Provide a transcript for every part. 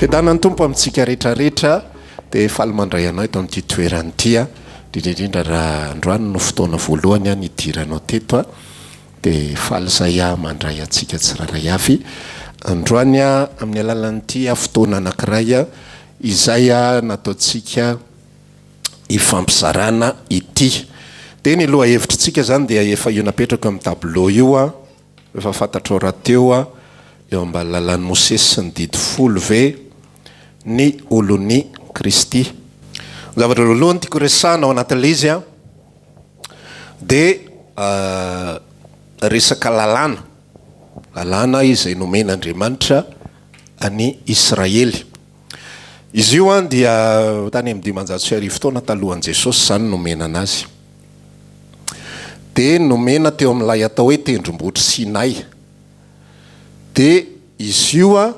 Fiadanany tompo amintsika rehetrarehetra dia faly mandray anao eto amin'ity toerany ity a, indrindra raha androany no fotoana voalohany a nidiranao teto a, dia faly izay a mandray antsika tsiraray avy androany a amin'ny alalan'ity a fotoana anankiray a izay a nataontsika hifampizarana ity. Dia ny loha hevitrintsika zany dia efa io napetraka amin'ny tableau io a, efa fantatrao rahateo a, eo ambany lalàn'i Mosesy sy ny didy 10 ve ny olon'i Kristy. Zavatra voalohany tiako resahana ao anatin'ilay izy a dia resaka lalàna izay nomen'Andriamanitra any Israely. Izy io a dia tany amin'ny 500 taona talohan'i Jesosy zany nomena anazy. Dia nomena teo amin'ilay atao hoe tendrombohitra Sinay. Dia izy io a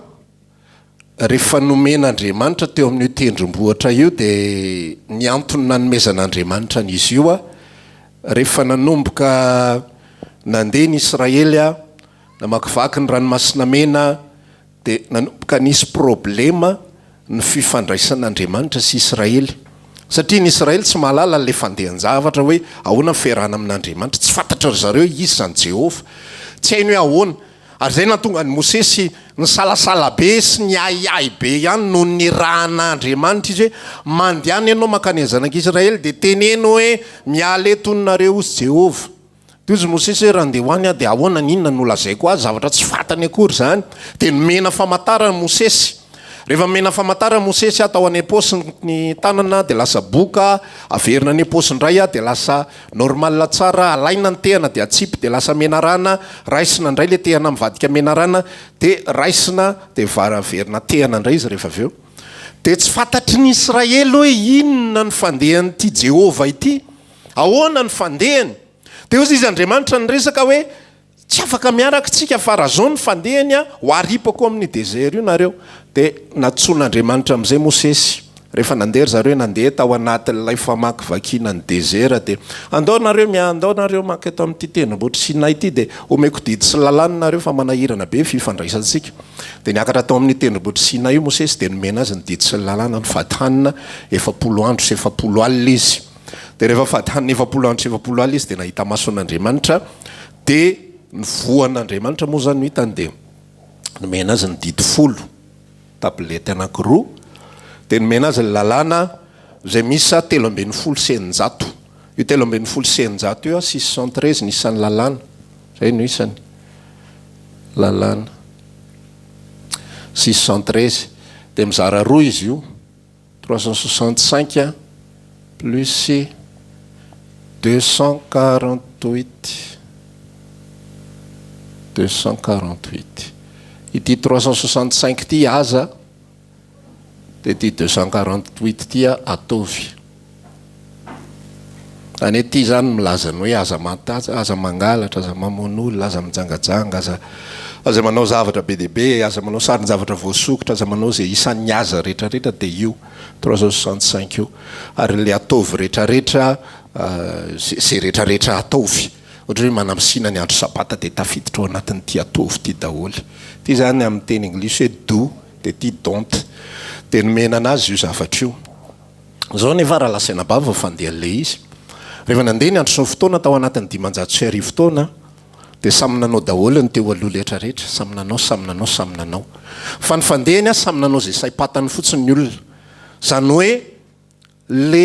rehefa nomen'Andriamanitra teo amin'io tendrombohitra io dia ny antony nanomezan'Andriamanitra n'izy io a rehefa nanomboka nandeha ny Israely a namakivaky ny ranomasina mena dia nanomboka nisy problema ny fifandraisan'Andriamanitra sy Israely. Satria ny Israely tsy mahalala le fandehan-javatra hoe ahoana ny fiarahana amin'Andriamanitra, tsy fantatra ry zareo izy zany Jehovah, tsy hainy hoe ahoana. Ary zay nahatonga ny Mosesy ny salasala be sy ny ahiahy be ihany no nirahan'Andriamanitra izy hoe mandehana ianao mankany zanak'Israely dia teneno hoe miala eto nareo ozy Jehovah. Dia izy Mosesy hoe raha andeha hoany a dia ahoana n'inona no lazaiko azy, zavatra tsy fantany akory zany. Dia nomena famantarana Mosesy. Rehefa mena famantarana Mosesy atao any am-paosy ny tanana dia lasa boka, averina any am-paosy indray a dia lasa normal tsara, alaina ny tehana dia atsipy dia lasa menarana, raisina indray le tehana mivadika menarana dia raisina dia averina tehana indray izy rehefa avy eo. Dia tsy fantatry ny Israely hoe inona ny fandehan'ity Jehovah ity, ahoana ny fandehany. Dia ozy izy Andriamanitra ny resaka hoe tsy afaka miaraka tsika fa raha zao ny fandehany a ho aripako amin'ny désert io nareo. Dia natson'Andriamanitra amin'izay Mosesy rehefa nandeha zareo nandeha tao anatin'ilay famakivakiana ny désert dia andao nareo maka eto amin'ity tendrombohitra Sinay ity dia omeko didy sy lalàna nareo fa manahirana be fifandraisantsika. Dia niakatra tao amin'ny tendrombohitra Sinay io Mosesy dia nomena azy ny didy sy lalàna ny fatihanina 40 andro sy 40 alina izy. Dia rehefa fatihanina 40 andro sy 40 alina izy dia nahita mason'Andriamanitra dia ny voan'Andriamanitra moa zany no hitany dia nomena azy ny didy 10 tablety anankiroa dia nomena azy ny lalàna izay misy 340 senjato. Io 340 senjato io 613 ny isan'ny lalàna. Zay no isany lalàna 613 dia mizara roa izy io 365 plus 248. Ity 365 ity aza dia ity 248 ity atovy. Any ety zany milazany hoe aza mataja, aza mangalatra, aza mamon'olona, aza mijangajanga, aza manao zavatra be dia be, aza manao sarin-javatra voasokotra, aza manao zay isan'ny aza rehetrarehetra dia io 365 io. Ary le atovy rehetrarehetra zay rehetrarehetra atovy. Ohatra hoe manamsina ny andro sabata dia tafiditra ao anatin'ity atovy ity daholo. Ity zany amin'ny teny anglisy hoe do dia ity don't. Dia nomena anazy io zavatra io. Zao nefa raha lasaina bava fandeha an'ilay izy. Rehefa nandeha ny andro sy ny fotoana tao anatin'ny 500 taona dia samy nanao daholo ny teo aloha rehetrarehetra, samy nanao. Fa ny fandehany a samy nanao zay saim-patany fotsiny ny olona. Zany hoe le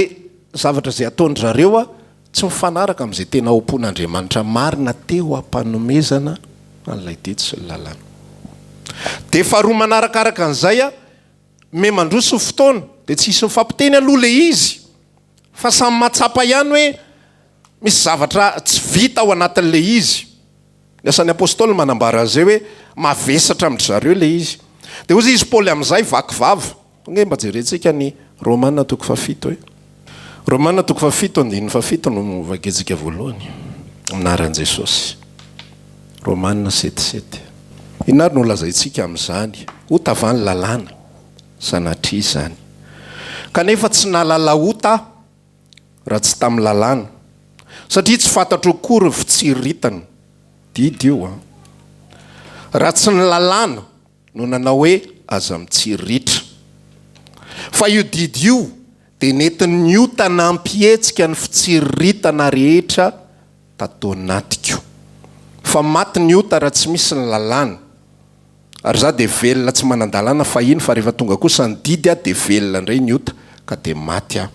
zavatra zay ataony zareo a tsy mifanaraka amin'izay tena ompon'Andriamanitra marina teo ampanomezana an'ilay didy sy lalàna. Dia faharoa manarakaraka an'izay a me mandroso ny fotoana dia tsy hisy mifampiteny aloha le izy fa samy matsapa ihany hoe misy zavatra tsy vita ao anatin'le izy. Ny asan'ny apôstôly manambara an'izay hoe mavesatra amin'ny zareo le izy. Dia ozy izy Paoly amin'izay vakivava tonga mba jerentsika ny Romaina 7 Romaina 7:7 no vaketsika voalohany aminaran'i Jesosy. Romaina 7:7. Inary no lazaintsika amin'izany ho tavany lalàna sanatria zany. Kanefa tsy nalala ota raha tsy tamin'ny lalàna satria tsy fantatro akory fitsiritana didy io a. Raha tsy ny lalàna no nanao hoe aza mitsiritra fa io didy io dia nentin'ny otana ampihetsika ny fitsiritana rehetra tatao natiko. Fa maty ny ota raha tsy misy ny lalàna. Ary za dia velona tsy manan-dalàna fa iny fa rehefa tonga kosa ny didy dia velona indray ny ota ka dia maty aho.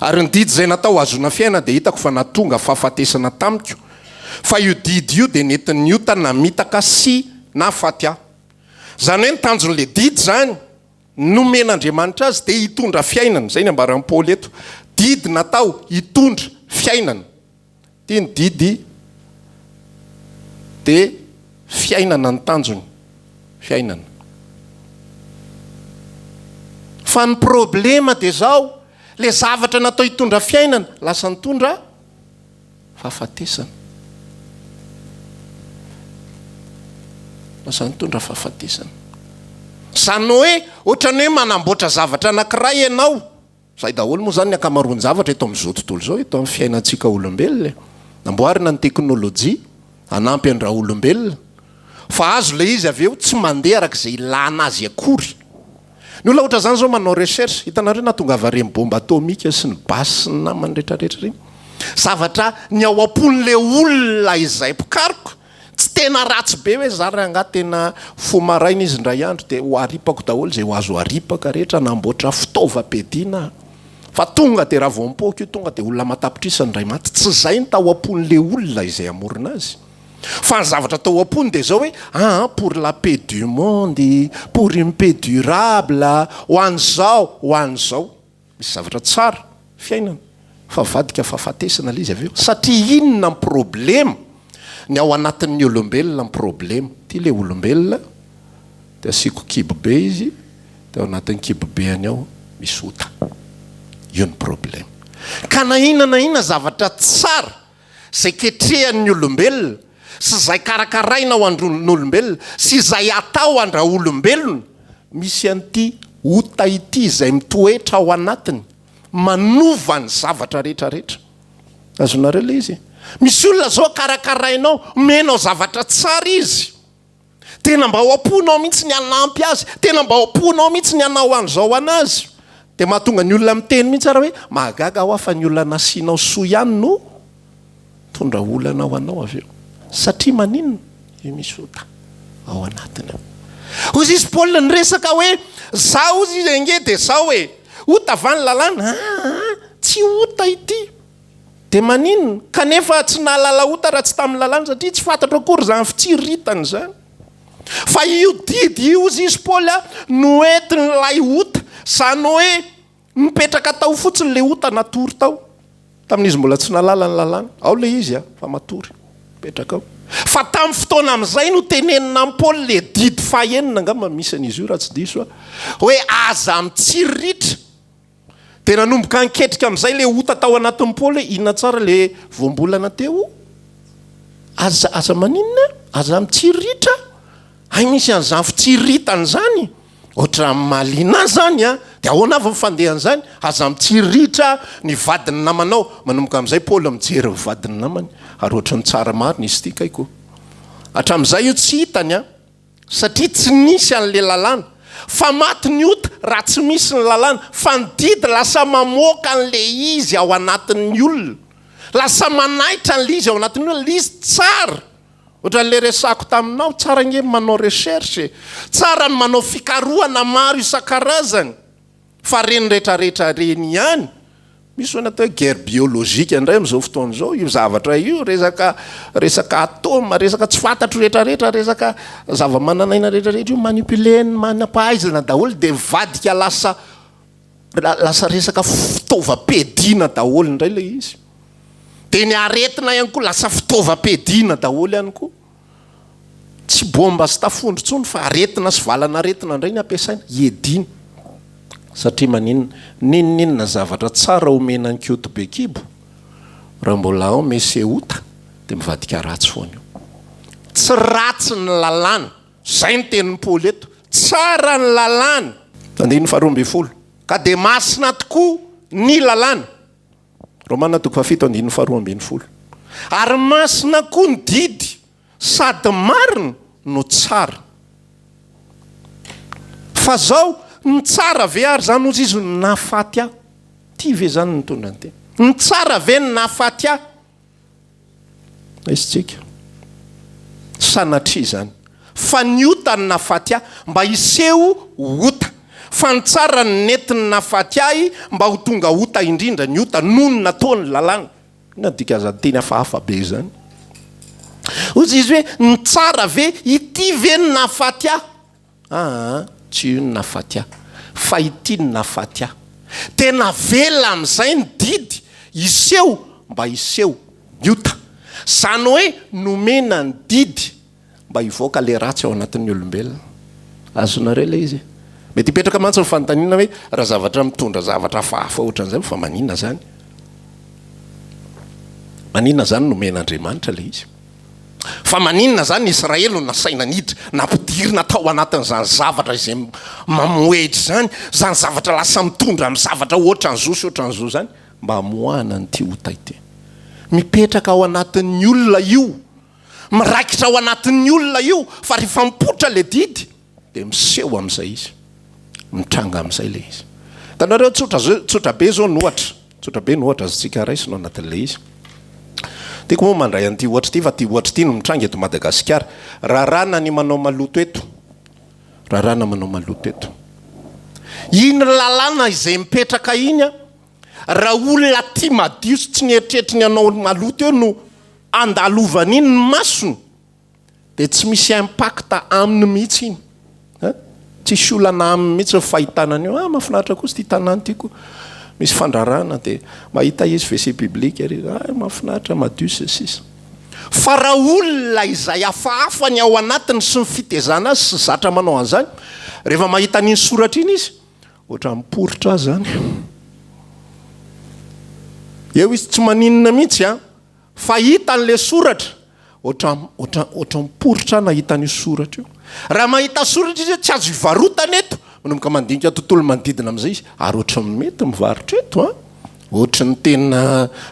Ary ny didy zay natao azona fiaina dia hitako fa natonga fahafatesana tamiko. Fa io didy io dia nentin'ny ota namitaka sy nafaty aho. Zany hoe ny tanjon'le didy zany nomen'Andriamanitra azy dia hitondra fiainana. Zay ny ambaran'i Paoly eto. Didy natao hitondra fiainana. Tia ny didy dia fiainana ny tanjony. Fiainana. Fa ny problema dia zao, le zavatra natao hitondra fiainana lasa nitondra fahafatesana. Lasa nitondra fahafatesana. Zany hoe ohatrany hoe manamboatra zavatra anankiray ianao. Zay daholo moa zany ny ankamaroany zavatra eto amin'izao tontolo zao, eto amin'ny fiainantsika olombelona. Namboarina ny teknôlôjia hanampy an'raha olombelona. Fa azo le izy avy eo tsy mandeha arak'izay ilana azy akory. Ny olona ohatra zany zao manao recherche, hitanareo natongava reny bomba atomika sy ny basy sy ny namany rehetrarehetra reny. Zavatra ny ao am-pon'le olona izay pikariko. Tsy tena ratsy be hoe zary anga tena fomaraina izy indray andro dia ho aripako daholo zay ho azo aripaka rehetra namboatra fitaovam-piadiana. Fa tonga dia raha vao mipoaka io tonga dia olona matapitrisany indray maty. Tsy zay ny tao am-pon'le olona izay amorona azy. Fa ny zavatra tao am-pony dia zao hoe pour la paix du monde, pour une paix durable, ho an'izao, ho an'izao. Misy zavatra tsara fiainana. Fa vadika fahafatesana ilay izy avy eo. Satria inona ny problema? Ny ao anatin'ny olombelona ny problema. Tia le olombelona dia asiako kibobe izy, dia ao anatin'ny kibobeany ao misy ota. Io ny problema. Ka na inona zavatra tsara zay ketrehan'ny olombelona sy zay karakaraina ao andron'olombelona sy zay atao andra olombelona, misy an'ity ota ity zay mitoetra ao anatiny manova ny zavatra rehetrarehetra. Azonareo le izy. Misy olona zao karakarainao, menao zavatra tsara izy. Tena mba ho amponao mihitsy ny anampy azy, tena mba ho amponao mihitsy ny anao an'izao anazy. Dia mahatonga ny olona miteny mihitsy ara hoe mahagaga ho afa ny olona nasianao soa ihany no tondra olana ao anao avy eo. Satria maninona io misy ota ao anatiny. Hozy izy Paoly ny resaka hoe zao izy enge dia zao hoe ota avany lalàna. Tsy ota ity. Dia maninona? Kanefa tsy nahalala ota raha tsy tamin'ny lalàna satria tsy fantatro akory zany fitsiritany zany. Fa io didy io izy Paoly noentin'ilay ota. Zany hoe mipetraka tao fotsiny le ota natory tao. Tamin'izy mbola tsy nalala ny lalàna. Ao le izy fa matory. Petraka ao. Fa tamin'ny fotoana amin'izay no tenenina amin'ny Paoly le didy fahaenina angamba misy an'izy io raha tsy diso hoe aza mitsiritra. Dia nanomboka anketrika amin'izay le ota tao anatin'ny Paoly hoe inona tsara le voambolana teo. Aza maninona? Aza mitsiritra. Ay misy an'izany fitsiritany zany. Ohatra malina zany dia ahoana avy mifandehan zany? Aza mitsiritra ny vadiny namanao. Manomboka amin'izay Paoly mijery vadiny namany. Ary ohatra ny tsara marina izy ity kaiko. Hatramin'izay io tsy hitany satria tsy nisy an'le lalàna. Fa maty ny ota raha tsy misy ny lalàna. Fa ny didy lasa mamoaka an'le izy ao anatin'ny olona. Lasa manaitra an'le izy ao anatin'ny olona. Le izy tsara. Ohatra n'le resako taminao, tsara nge manao recherche. Tsara ny manao fikarohana maro isan-karazany. Fa reny rehetrarehetra reny ihany. Misy hoe natao guerre biolojika indray amin'izao fotoana izao. Io zavatra io resaka atoma, resaka tsy fantatro rehetrarehetra, resaka zava-mananaina rehetrarehetra io manipuleny, manampahaizana daholo dia vadika lasa resaka fitaovam-piadiana daholo indray le izy. Dia ny aretina ihany koa lasa fitaovam-piadiana daholo ihany koa. Tsy bomba sy tafondro tsony fa aretina sy valana aretina indray ny ampiasaina iadina. Satria ninona zavatra tsara omena ny kioto be kibo raha mbola ao mesy ota dia mivadika ratsy foana io. Tsy ratsy ny lalàna. Zay ny tenin'ny Paoly eto. Tsara ny lalàna. Andininy 12. Ka dia masina tokoa ny lalàna. Romana 7:12. Ary masina koa ny didy sady marina no tsara. Fa zao ny tsara ve ary zany ozy izy ny nahafaty aho ty ve zany ny tondra ny tena ny tsara ve ny nahafaty aho isytsika sanatria zany fa ny ota ny nahafaty aho mba iseho ota fa ny tsara ny netiny nahafaty ahy mba ho tonga ota indrindra ny ota noho ny nataony lalàna nadika za teny hafahafa be zany ozy izy hoe ny tsara ve ity ve ny nahafaty aho tsy io ny nahafaty aho fa ity ny nahafaty aho tena vela amin'izay ny didy iseho mba iseho ny ota zany hoe nomena ny didy mba hivoaka le ratsy ao anatin'ny olombelona azonareo le izy mety hipetraka mantsy ny fanontaniana hoe raha zavatra mitondra zavatra fahafa ohatran'izay fa manina zany nomen'andriamanitra le izy fa maninona zany Israely no nasaina niditra nampidirina tao anatin'izany zavatra izay mamoedry zany zavatra lasa mitondra amin'ny zavatra ohatran'izao sy ohatran'izao zany mba hamoahana ny ty ota ity mipetraka ao anatin'ny olona io miraikitra ao anatin'ny olona io fa rehefa mipotra le didy de miseho amin'izay izy mitranga amin'izay le izy tanareo tsotra be zao tsotra be nohatra azontsika raisina ao anatin'le izy tiako moa mandray an'ity ohatra ity fa ty ohatra ity no mitranga eto Madagasikara rahana ny manao maloto eto iny lalàna izay mipetraka iny a raha olona ty madio sy tsy nieritreritra ny anao maloto eo no andalovany iny ny masony de tsy misy impacta aminy mihitsy iny tsisy olana aminy mihitsy fahitanany eo mahafinaritra koa sy ty tanàny tyko misy fandrarana de mahita izy WC public ary mahafinaritra madio sisy fa raha olona izay hafahafa ny ao anatiny sy ny fitezana azy sy zatra manao an'izany rehefa mahita n'iny soratra iny izy ohatra miporotra azy zany eo izy tsy maninona mihitsy fa hitan'le soratra ohatra miporotra nahita n'io soratra io raha mahita soratra izy tsy azo hivarotana eto manomboka mandinika tontolo manodidina amin'izay izy ary ohatra mety mivarotra eto ohatra ny tena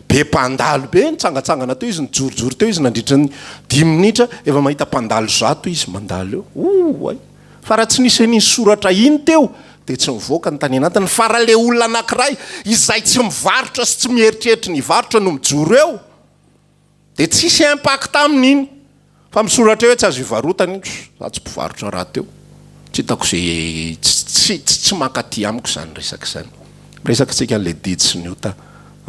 be mpandalo be nitsangatsangana teo izy nijorojoro teo izy nandritra ny 10 minitra efa mahita mpandalo zato izy mandalo eo ay fa raha tsy nisy an'iny soratra iny teo de tsy mivoaka ny tany anatiny fa raha le olona anankiray izay tsy mivarotra sy tsy mieritreritra ny varotra no mijoro eo de tsisy impact amin'iny fa misoratra eo hoe tsy azo hivarotana iny za tsy mpivarotra raha teo tsy hitako zay tsy makaty amiko zany resaka zany resakatsika le didy sy ny ota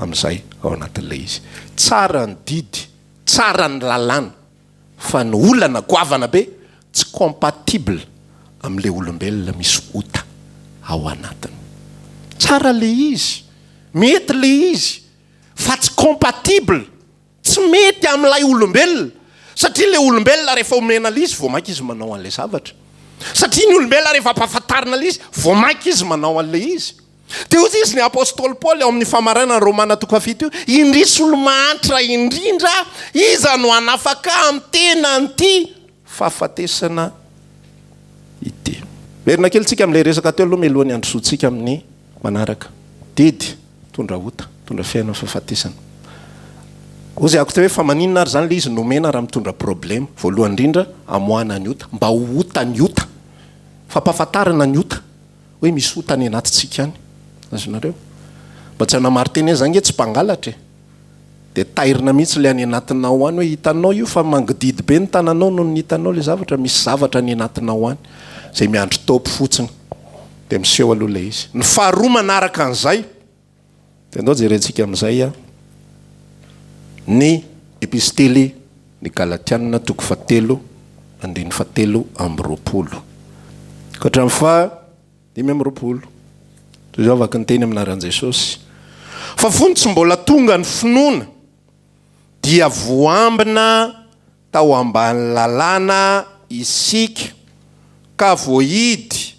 amin'izay ao anatin'le izy tsara ny didy tsara ny lalàna fa ny olana goavana be tsy compatible amin'le olombelona misy ota ao anatiny tsara le izy mety le izy fa tsy compatible tsy mety amin'ilay olombelona satria le olombelona rehefa omena le izy vao mainka izy manao an'le zavatra satria ny olombelona rehefa mpahafantarina le izy vao mainka izy manao an'le izy de ozy izy ny apôstôly Paoly ao amin'ny famarana ny Romana 7 io indrisy olo mahantra indrindra iza no anafaka amin'ny tena an'ity fahafatesana ity verina kely tsika amin'le resaka teo aloha mialohan'ny androsoantsika amin'ny manaraka didy tondra ota tondra fiainana fahafatesana ozy ako teo hoe fa maninona ary zany le izy nomena raha mitondra problème voalohany indrindra amoahana ny ota mba ho ota ny ota fa mpahafantarana ny ota hoe misy ota ny anatintsika any azonareo mba tsy hanamary teny zany tsy mpangalatra de tairina mihitsy le any anatinao any hoe hitanao io fa mangididy be ny tananao no ny hitanao le zavatra misy zavatra ny anatinao any zay miandro topy fotsiny de miseho aloha le izy ny faharoa manaraka an'izay de andao jerentsika amin'izay ny epistely ny Galatianina 3:7-20 ka hatramin'ny 5:20 zao afaka ny teny aminaran'i Jesosy fa fony tsy mbola tonga ny finoana dia voambina tao ambany lalàna isika ka voahidy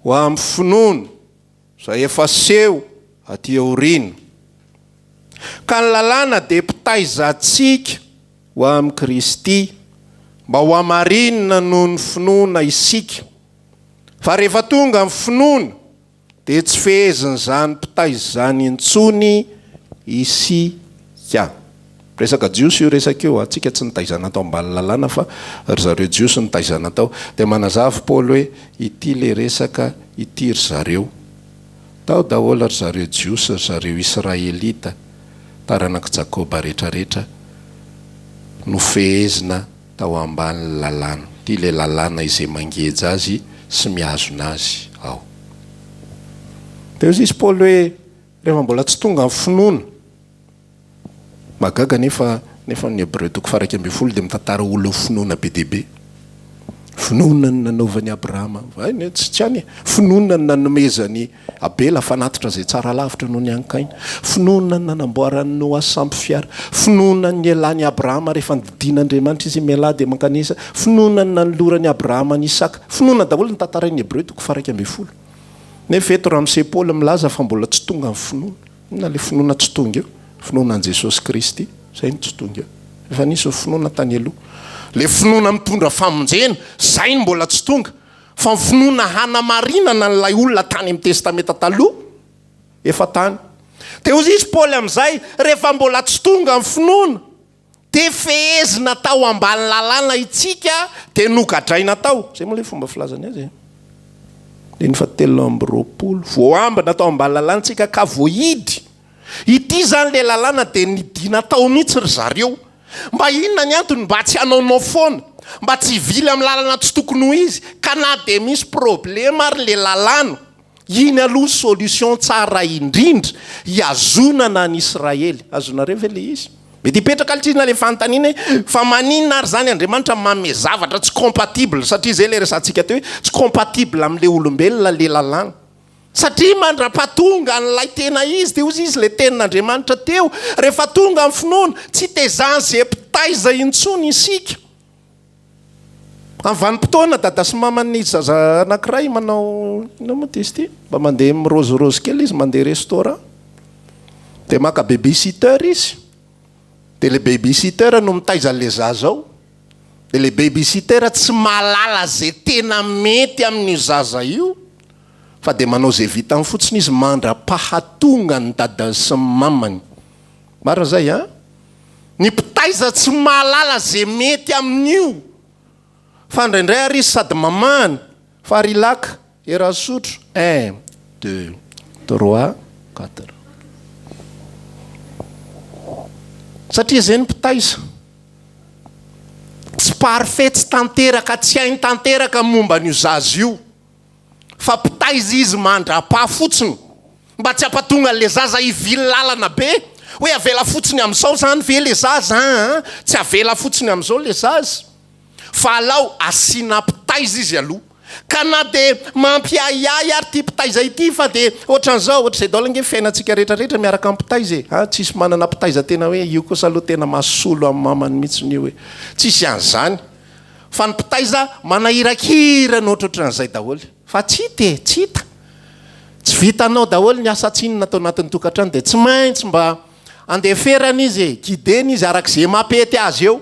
ho amin'ny finoana zay efa seho aty aoriana ka ny lalàna de mpitaizantsika ho amin'ny Kristy mba ho amarinina noho ny finoana isika fa rehefa tonga ny finoana de tsy fehezin' zany mpitaizany intsony isika resaka jiosy io resaka eo atsika tsy nitaizana tao ambany lalàna fa ry zareo jiosy nitaizana tao dia manazavy paoly hoe ity le resaka ity ry zareo tao daholo ry zareo jiosy ry zareo israelita taranaka jakoba rehetrarehetra no fehezina tao ambany lalàna ty le lalàna izay mangeja azy sy miazona azy ao dia izy paoly hoe rehefa mbola tsy tonga amin'ny finoana magaga nefa ny Hébreu 1:12 dia mitantara olo finoana be deaibe finoana ny nanaovany Abrahama tsy any finoana ny nanomezany Abela fanatitra zay tsara lavitra noho ny ankainy finoana ny nanamboarany Noa sampy fiara finoana ny elany Abrahama rehefa nididian'Andriamanitra izy miala dia mankanisa finoana ny nanolorany Abrahama ny Isaka finoana daholo ny tantarain'ny Hébreu 1:12 nefa eto Ramsey Paul milaza fa mbola tsy tonga amin'ny finoana na le finoana tsy tonga eo finoana an Jesosy Kristy zay ny tsy tonga eo efa nisy finoana tany aloha le finoana mitondra famonjena zay ny mbola tsy tonga fa ny finoana hanamarinana n'ilay olona tany amin'ny testamenta taloha efa tany dia ozy izy Paoly amin'izay rehefa mbola tsy tonga amin'ny finoana dia fehezina tao ambany lalàna itsika dia nogadraina tao zay moa le fomba filazany azy dia ny 720 voambina tao ambany lalàna tsika ka voahidy ity zany le lalàna dia nidina tao mihitsy ry zareo mba inona ny antony mba tsy hanaonao foana mba tsy hivily amin'ny lalàna tsy tokony ho izy ka na dia misy problema ary le lalàna iny aloha solution tsara indrindra hiazonana ny Israely azonareo ve le izy mety hipetraka alitsina le fanontaniana fa maninona ary zany Andriamanitra manome zavatra tsy compatible satria zay le resantsika teo hoe tsy compatible amin'le olombelona le lalàna satria mandra-pahatonga n'ilay tena izy dia ozy izy le tenin'Andriamanitra teo rehefa tonga amin'ny finoana tsy tezany zay mpitaiza intsony isika amin'ny vanim-potoana dada sy mamany zaza anankiray manao ina modesty mba mandeha mirozirosy kely izy mandeha restaurant dia maka babysitter izy dia le babysitter no mitaiza le zaza ao dia le babysitter tsy mahalala zay tena mety amin'io zaza io fa dia manao zay vita amin'ny fotsiny izy mandra-pahatonga ny dadany sy ny mamany marina zay a ny mpitaiza tsy mahalala zay mety amin'io fa indraindray ary izy sady mamany fa ary laka erasotro 1 2 3 4 satria zay ny mpitaiza tsy parfait tsy tanteraka tsy hainy tanteraka momba n'io zaza io fa mpitaiza izy mandra-paha fotsiny mba tsy hampatonga le zaza hivily lalana be hoe avela fotsiny amin'izao zany ve le zaza tsy avela fotsiny amin'izao le zaza fa alao asiana mpitaiza izy aloha ka na dia mampiahiahy ary ty mpitaiza ity fa dia ohatran'izao ohatr'izay daola nge fiainantsika rehetrarehetra miaraka mpitaiza tsisy manana mpitaiza tena hoe io kosa aloha tena mahasolo amin'ny mamany mihitsiny io hoe tsisy an'izany fa ny mpitaiza manahirakirana ohatrohatran'izay daholo fa tsy hita tsy vitanao daholo ny asa tsinona tao anatin'ny tokantrano dia tsy maintsy mba andeferana izy gideny izy arak'izay mampety azy eo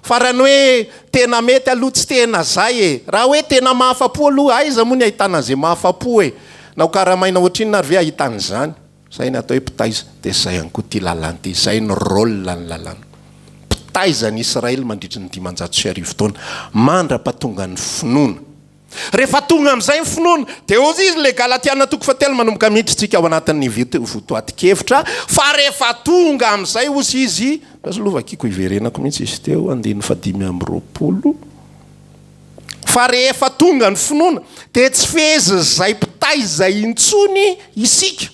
fa raha ny hoe tena mety aloha tsy tena zay raha hoe tena mahafapo aloha aiza moa ny ahitana an'izay mahafapo na ho karamaina ohatrinona ary ve ahitan'izany zay ny atao hoe mpitaiza dia zay ihany koa ty lalàna ty zay ny rôle ny lalàna mpitaiza ny Israely mandritry ny 530 taona mandra-pahatonga ny finoana rehefa tonga amin'izay ny finoana dia ozy izy le Galatiana 3 manomboka midritsika ao anatin'ny votoatin-kevitra fa rehefa tonga amin'izay ozy izy azolovakiko iverenako mihitsy izy teo 520 fa rehefa tonga ny finoana dia tsy fezy zay mpitaiza intsony isika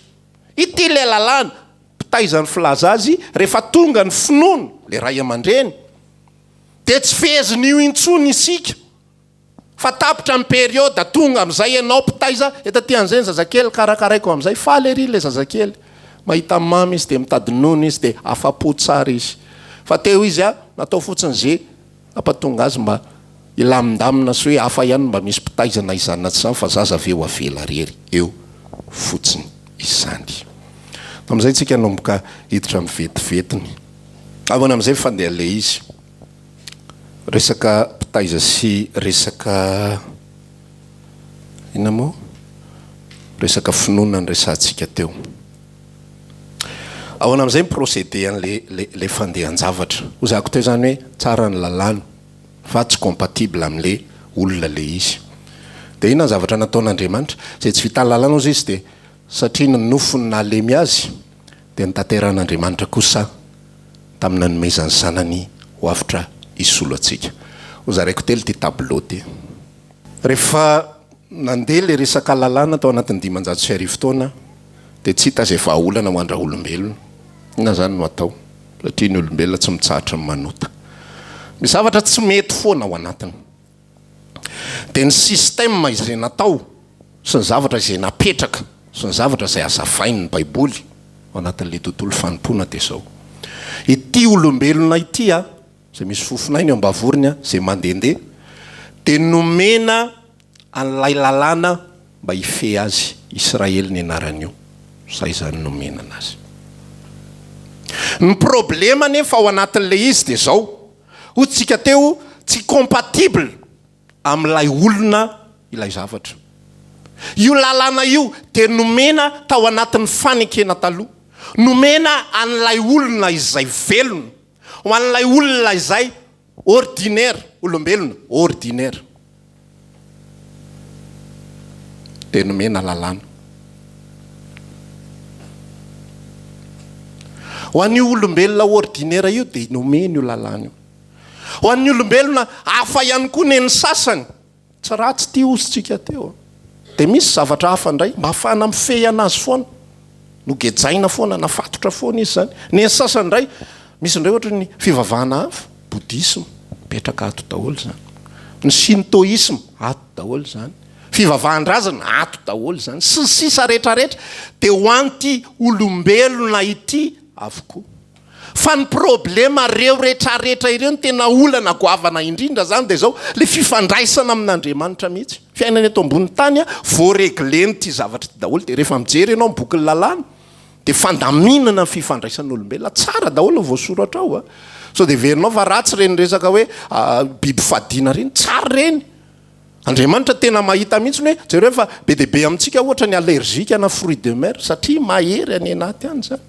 ity le lalàna mpitaiza ny filaza azy rehefa tonga ny finoana le ray aman-dreny dia tsy fezin'io intsony isika fa tapitra ny période tonga amin'izay ianao mpitaiza etaty an'izay ny zazakely karakaraiko amin'izay faly ery le zazakely mahita mamy izy dia mitadinona izy dia afapo tsara izy fa teo izy natao fotsiny zay ampatonga azy mba ilamindamina sy hoe hafa ihany mba misy mpitaiza na izany tsy zany fa zaza aveo avela rery eo fotsiny izany amin'izay tsika nomboka hiditra amin'ny vetivetiny avana amin'izay fandeha le izy resaka mpitaiza sy resaka ina moa resaka finoana ny resantsika teo ahoana amin'izay miprocédé an'le fandehan-javatra ho zako teo zany hoe tsara ny lalàna fa tsy compatible amin'le olona le izy. Dia ina ny zavatra nataon'Andriamanitra zay tsy vita lalàna ozy izy dia satria ny nofony nalemy azy dia nitateran'Andriamanitra kosa tamina nomezany zanany ho avitra isolo atsika. Ho zaraiko telo ty tableau ty. Rehefa nandeha le resaka lalàna tao anatin'ny 500 taona dia tsy hita zay vahaolana ho andra olombelona. Ina zany no atao satria ny olombelona tsy mitsahatra ny manota. Misy zavatra tsy mety foana ao anatiny. Dia ny système izay natao sy ny zavatra izay napetraka sy ny zavatra izay azavainy ny Baiboly ao anatin'le tontolo fanompoana dia zao. Ity olombelona ity zay misy fofinainy eo am-bavoriny zay mandehandeha dia nomena an'ilay lalàna mba hife azy Israely ny anaran'io. Zay zany nomena anazy. Ny problema nefa ao anatin'le izy dia zao. Hotsika teo tsy compatible amin'ilay olona ilay zavatra. Io lalàna io dia nomena tao anatin'ny fanekena taloha. Nomena an'ilay olona izay velona, ho an'ilay olona izay ordinaire, olombelona ordinaire. Dia nomena lalàna. Ho an'io olombelona ordinaire io dia nomena io lalàna io. Ho an'ny olombelona hafa ihany koa ny sasany tsy ratsy ty ozintsika teo. Dia misy zavatra hafa indray mba hafahana mifehy anazy foana. Nogejaina foana, nafatotra foana izy zany. Ny sasany indray misy indray ohatra ny fivavahana hafa, boudisme petraka ato daholo zany. Ny shintoisme ato daholo zany. Fivavahan-drazana ato daholo zany. Sy sisa rehetrarehetra dia ho anty olombelona ity avokoa. Fa ny problema reo rehetrarehetra ireo ny tena olana goavana indrindra zany dia zao le fifandraisana amin'Andriamanitra mihitsy. Fiainana eto ambony tany voaregleny ty zavatra ty daholo dia rehefa mijery ianao boky ny lalàna dia fandaminana ny fifandraisan'olombelona tsara daholo voasoratra ao. So dia verinao fa ratsy reny resaka hoe biby fadiana reny, tsara reny. Andriamanitra tena mahita mihitsy hoe jereo fa be dia be amintsika ohatra ny allergique na fruit de mer satria mahery any anaty any zany.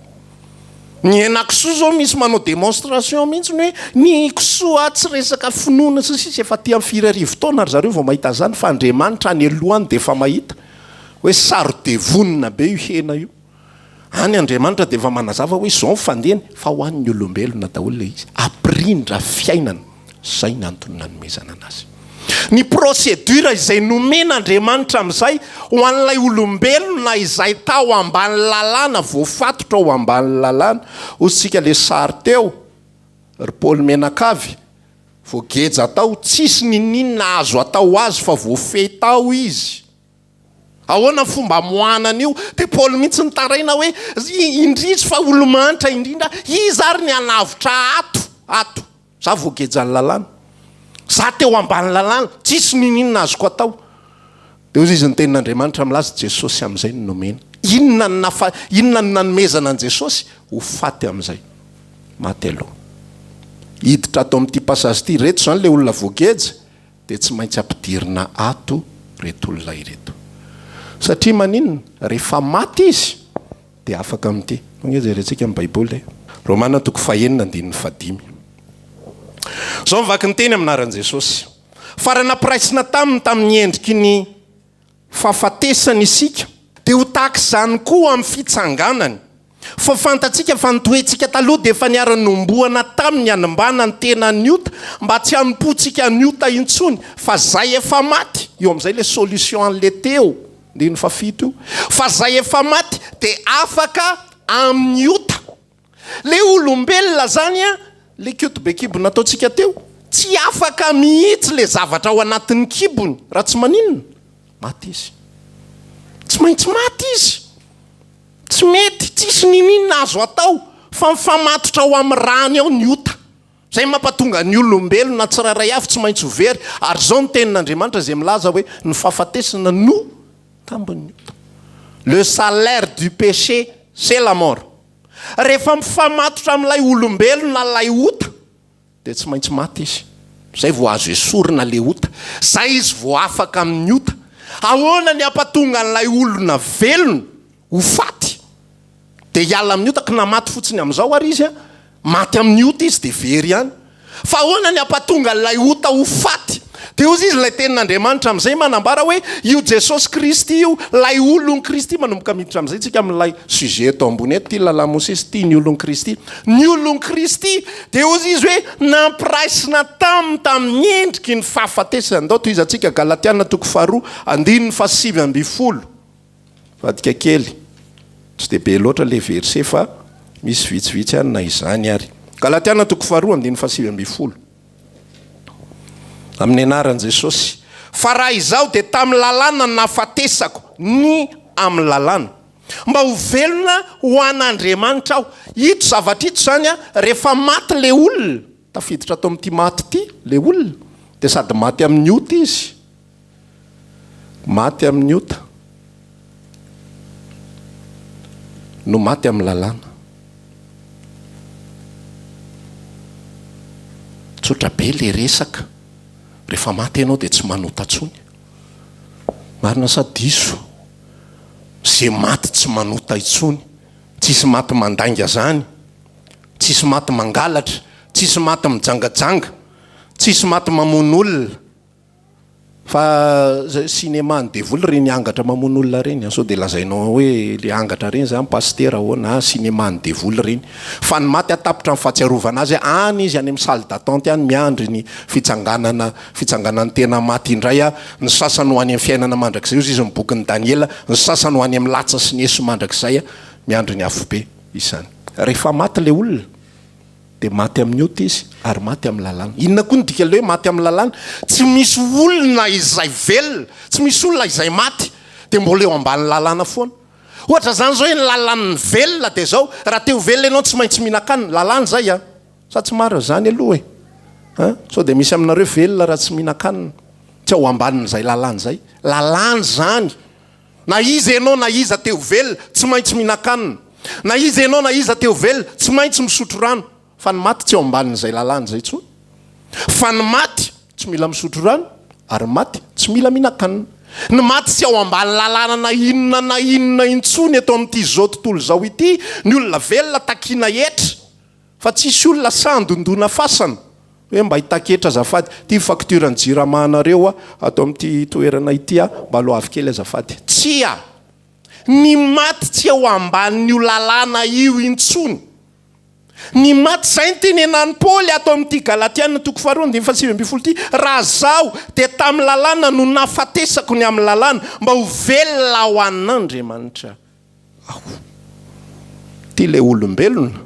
Ny henan-kisoa zao misy manao démonstration mihitsy hoe ny kisoa tsy resaka finoana sy sisy efa ty amin'ny 4 taona ry zareo vao mahita zany fa Andriamanitra any alohany dia efa mahita hoe saro-devonina be io hena io. Any Andriamanitra dia efa manazava hoe zao fandehany fa ho an'ny olombelona daholo le izy. Aprindra fiainana. Zay ny antony nanomezana anazy. Ny procédure izay nomen'Andriamanitra amin'izay ho an'ilay olombelona izay tao ambany lalàna, voafatotra ao ambany lalàna. Ositsika le sary teo, ry Paoly menakavy, voageja tao, tsisy ninina azo atao azy fa voafehy tao izy. Ahoana fomba moanan'io dia Paoly mihitsy nitaraina hoe indrisy fa olo-manitra indrindra izy ary ny anavotra ato. Za voageja ny lalàna. Za teo ambany lalàna, tsisy ninina azoko atao. Dia ozy izy ny tenin'Andriamanitra milaza Jesosy amin'izay ny nomena. Inona ny nanomezana an' Jesosy? Ho faty amin'izay. Maty aloha. Hiditra ato amin'ity passage ity reto zany le olona voageja dia tsy maintsy ampidirina ato reto olona ireto. Satria maninona? Rehefa maty izy dia afaka amin'ity. Mangeza irentsika amin'ny Baiboly. Romana 5:1-5. Zao mivaky ny teny aminaran'i Jesosy. Farana piraisina tamin'ny endriky ny fahafatesana isika dia ho tahaka izany koa amin'ny fitsanganany. Fa fantatsika fa nytoetsika taloha dia efa niara-nomboana tamin'ny animbana ny tena niota mba tsy hanompotsika niota intsony fa zay efa maty. Io amin'izay le solution an'le teo ny fafito io. Fa zay efa maty dia afaka amin'ny ota. Le olombelona zany le kiotobe kibony nataontsika teo tsy afaka mihitsy le zavatra ao anatin'ny kibony raha tsy maninona maty izy. Tsy maintsy maty izy. Tsy mety, tsisy ninina azo atao fa mifamatotra ao amin'ny rany ao ny ota. Zay mampatonga ny olombelona tsiraray avy tsy maintsy ho very. Ary zao ny tenin'Andriamanitra zay milaza hoe ny fahafatesana no tambon'ny ota. Le salaire du péché c'est la mort. Rehefa mifamatotra amin'ilay olombelona lay ota dia tsy maintsy maty izy. Zay vao azo esorina le ota. Zay izy vao afaka amin'ny ota. Ahoana ny ampatonga n'ilay olona velona ho faty? de hiala amin'ny ota ka namaty fotsiny amin'izao ary izy a maty amin'ny ota izy de very ihany fa ahoana ny ampatonga lay ota ho faty de ozy izy lay tenin'Andriamanitra amin'izay manambara hoe io Jesosy Kristy io lay olon'i Kristy manomboka miditra amin'izay tsika amin'ilay sujet eto ambony eto ty lalàn'i Mosesy ty ny olon'i Kristy ny olon'i Kristy de ozy izy hoe nampiraisina tamin'ny endriky ny fahafatesany ndao toy izy atsika Galatiana 4:7-10 vadika kely tsy de be loatra le verset fa misy vitsivitsy any na izany ary Galatiana 4:7-10 amin'ny anaran'i Jesosy fa raha izao de tamin'ny lalàna nafatesako ny amin'ny lalàna mba ho velona ho an'Andriamanitra aho ito zavatra ito zany a rehefa maty le olona tafiditra atao amin'ity maty ity le olona de sady maty amin'ny ota izy maty amin'ny ota no maty amin'ny lalàna tsotra be le resaka rehefa maty ianao de tsy manota ntsony marina sady diso zay maty tsy manota intsony tsisy maty mandanga zany tsisy maty mangalatra tsisy maty mijangajanga tsisy maty mamono olona fa cinéma ny devoly reny angatra mamono olona reny so de lazainao hoe le angatra reny zany pasteur ahoana cinéma ny devoly reny fa ny maty atapitra amin'ny fahatsiarovana azy any izy any amin'ny salle d'attente any miandry ny fitsanganan'ny tena maty indray a ny sasany ho any amin'ny fiainana mandrakizay ozy izy mibokin'ny Daniela ny sasany ho any amin'ny latsa sy ny Yesu mandrakizay a miandry ny afobe izany rehefa maty le olona de maty amin'ny ota izy ary maty amin'ny lalàna inona koa ny dika le hoe maty amin'ny lalàna tsy misy olona izay velona tsy misy olona izay maty de mbola eo ambany lalàna foana ohatra zany zao hoe ny lalàn'ny velona de zao raha teo velona ianao tsy maintsy mihinan-kanina lalàna zay a sa tsy marina zany aloha e so de misy aminareo velona raha tsy mihinan-kanina tsy ao ambanin'izay lalàna zay lalàna zany na iza ianao na iza teo velona tsy maintsy mihinan-kanina na iza ianao na iza teo velona tsy maintsy misotro rano fa ny maty tsy ao ambanin'izay lalàna zay tsony fa ny maty tsy mila misotro rano ary maty tsy mila mihinan-kanina ny maty tsy ao ambany lalàna na inona intsony eto amin'ity zao tontolo zao ity ny olona velona takina etra fa tsisy olona sandondona fasana hoe mba hitaketra azafady ty fakturany jiramaanareo a atao amin'ity toerana ity a mba alo avy kely azafady tsy a ny maty tsy ao ambanin'io lalàna io intsony ny maty zay ny tenenan'ny Paoly atao amin'ity Galatiana 4:7 ty raha zao de tamin'ny lalàna no nafatesako ny amin'ny lalàna mba ho velona ho an'Andriamanitra aho ty le olombelona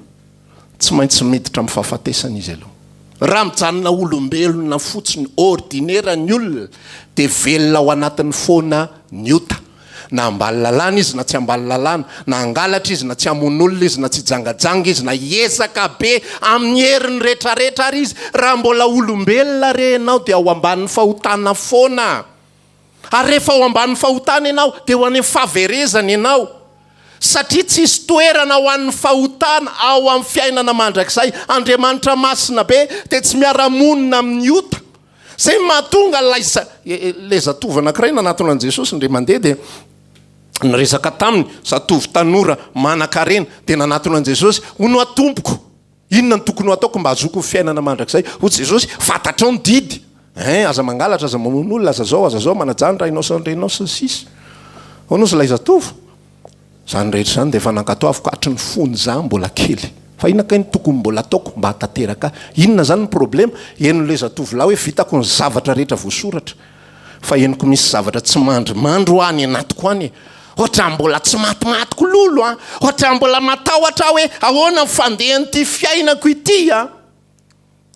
tsy maintsy miditra amin'ny fahafatesana izy aloha raha mijanona olombelona fotsiny ordinaire ny olona de velona ao anatin'ny foana ny ota na ambany lalàna izy na tsy ambany lalàna na angalatra izy na tsy amon'olona izy na tsy jangajanga izy na hiezaka be amin'ny heriny rehetrarehetra ary izy raha mbola olombelona renao de ao ambanin'ny fahotana foana ary rehefa ao ambanin'ny fahotana ianao de ho any fahaverezana ianao satria tsisy toerana ho an'ny fahotana ao amin'ny fiainana mandrakizay Andriamanitra masina be de tsy miara-monina amin'ny ota zay mahatonga le zatovo anankiray nanatona an' Jesosy ndre mandeha de nyresaka taminy zatovo tanora manan-karena de nanatona an' Jesosy hono atompoko inona ny tokony ho ataoko mba hazoko fiainana mandrakizay ho Jesosy fantatrao ny didy aza mangalatra aza mamono olona aza zao manajany raha inao sy sisa onosy lay zatovo zany rehetra zany de efa nankatoaviko hatry ny fony za mbola kely fa inona kay ny tokony mbola ataoko mba hatateraka inona zany ny problema enole zatovo lahy hoe vitako ny zavatra rehetra voasoratra fa eniko misy zavatra tsy mandrimandro any anatiko any ohatra mbola tsy matimatiko lolo a ohatra mbola matahotra hoe ahoana fandehan'ity fiainako ity a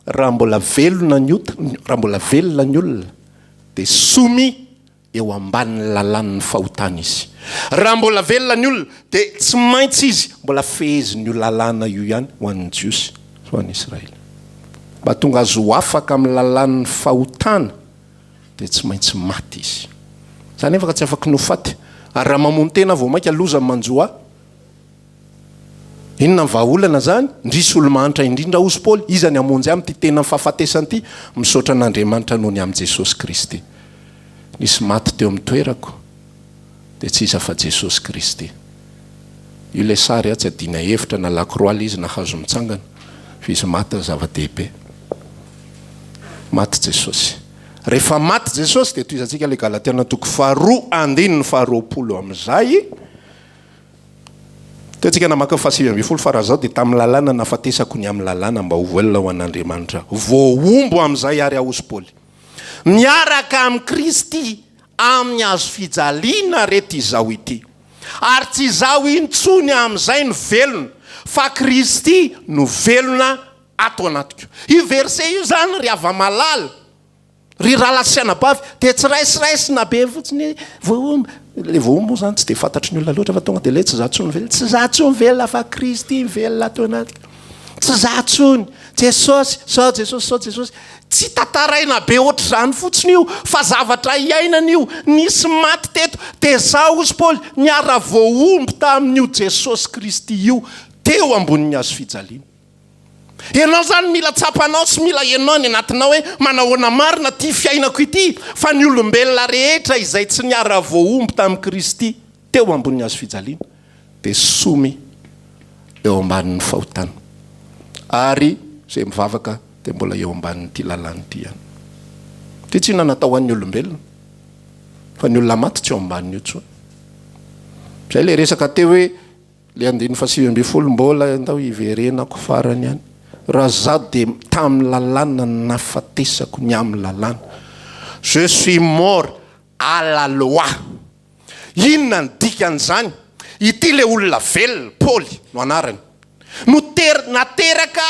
raha mbola velona ny ota raha mbola velona ny olona de somy eo ambanin'ny lalàn'ny fahotana izy raha mbola velona ny olona de tsy maintsy izy mbola feheziny io lalàna io ihany ho an'ny Jiosy ho an'ny Israely mba tonga azo ho afaka amin'ny lalàn'ny fahotana de tsy maintsy maty izy zany efaka tsy afaka nofaty ary raha mamono tena vao mainka loza manjoa inona ny vahaolana zany ndrisy olo-mahantra indrindra ozy Paoly izany amonjy amty tena fahafatesany ity misaotra an'Andriamanitra noho ny am' Jesosy Kristy nisy maty teo amin'ny toerako de tsy iza fa Jesosy Kristy io le sary tsy adina hevitra na lakroa izy na hazo mitsangana fa izy maty ny zava-dehibe. Maty Jesosy. Rehefa maty Jesosy dia toy izantsika le Galatiana 2:9 amin'izay. Toetsika namaka 7:10 fa raha zao dia tamin'ny lalàna nafatesako ny amin'ny lalàna mba ho velona ho an'Andriamanitra. Voaombo amin'izay ary aosy Paoly. Miaraka amin'ny Kristy amin'ny hazo fijaliana reto izao ity. Ary tsy izao intsony amin'izay no velona fa Kristy no velona ato anatiko. Io verset io zany ry ava-malala, ry ralatsianabavy dia tsy raisiraisina be fotsiny voaombo. Le voaombo zany tsy dia fantatry ny olona loatra fa tonga dia le tsy zatsony velona. Tsy zatsony velona fa Kristy velona ato anatiko. Tsy zatsony. Jesosy, sao Jesosy, sao Jesosy. Tsy tantaraina be ohatr' izany fotsiny io fa zavatra iainana io. Nisy maty teto dia zao ozy Paoly niara voaombo tamin'io Jesosy Kristy io teo ambonin'ny hazo fijaliana. Ianao zany mila tsapanao sy mila ianao ny anatinao hoe manahoana marina ty fiainako ity fa ny olombelona rehetra izay tsy niara voaombo tamin'ny Kristy teo ambonin'ny hazo fijaliana dia somy eo ambanin'ny fahotana. Ary zay mivavaka dia mbola eo ambanin'ity lalàna ity ihany. Ty tsy nanatao an'ny olombelona fa ny olona maty tsy eo ambaniny io tsony. Zay le resaka teo hoe le 7:10 mbola andao iverenako farany ihany. Raha zaho dia tamin'ny lalàna nafatesako ny amin'ny lalàna. Je suis mort à la loi. Inona ny dikan'izany? Ity le olona velona Paoly no anarany. Nateraka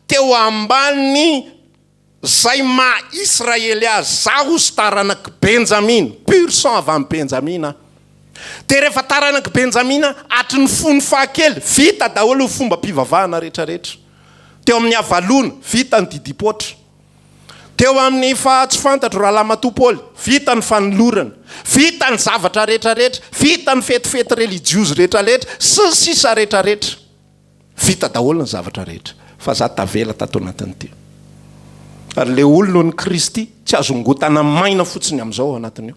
teo ambany zay ma-Israely azy zaho sy taranaky Benjamina, pur sang avy amin'ny Benjamina. Dia rehefa taranaky Benjamina hatry ny fony fahakely vita daholo fomba mpivavahana rehetrarehetra. Teo amin'ny avalona vita ny didipotra. Teo amin'ny tsy fantatro rahalamatoa Paoly vita ny fanolorana, vita ny zavatra rehetrarehetra, vita ny fetifety religiozy rehetrarehetra sy sisa rehetrarehetra. Vita daholo ny zavatra rehetra fa za tavela tato anatin'ity. Ary le olona ny Kristy tsy azongotana maina fotsiny amin'izao ao anatin'io.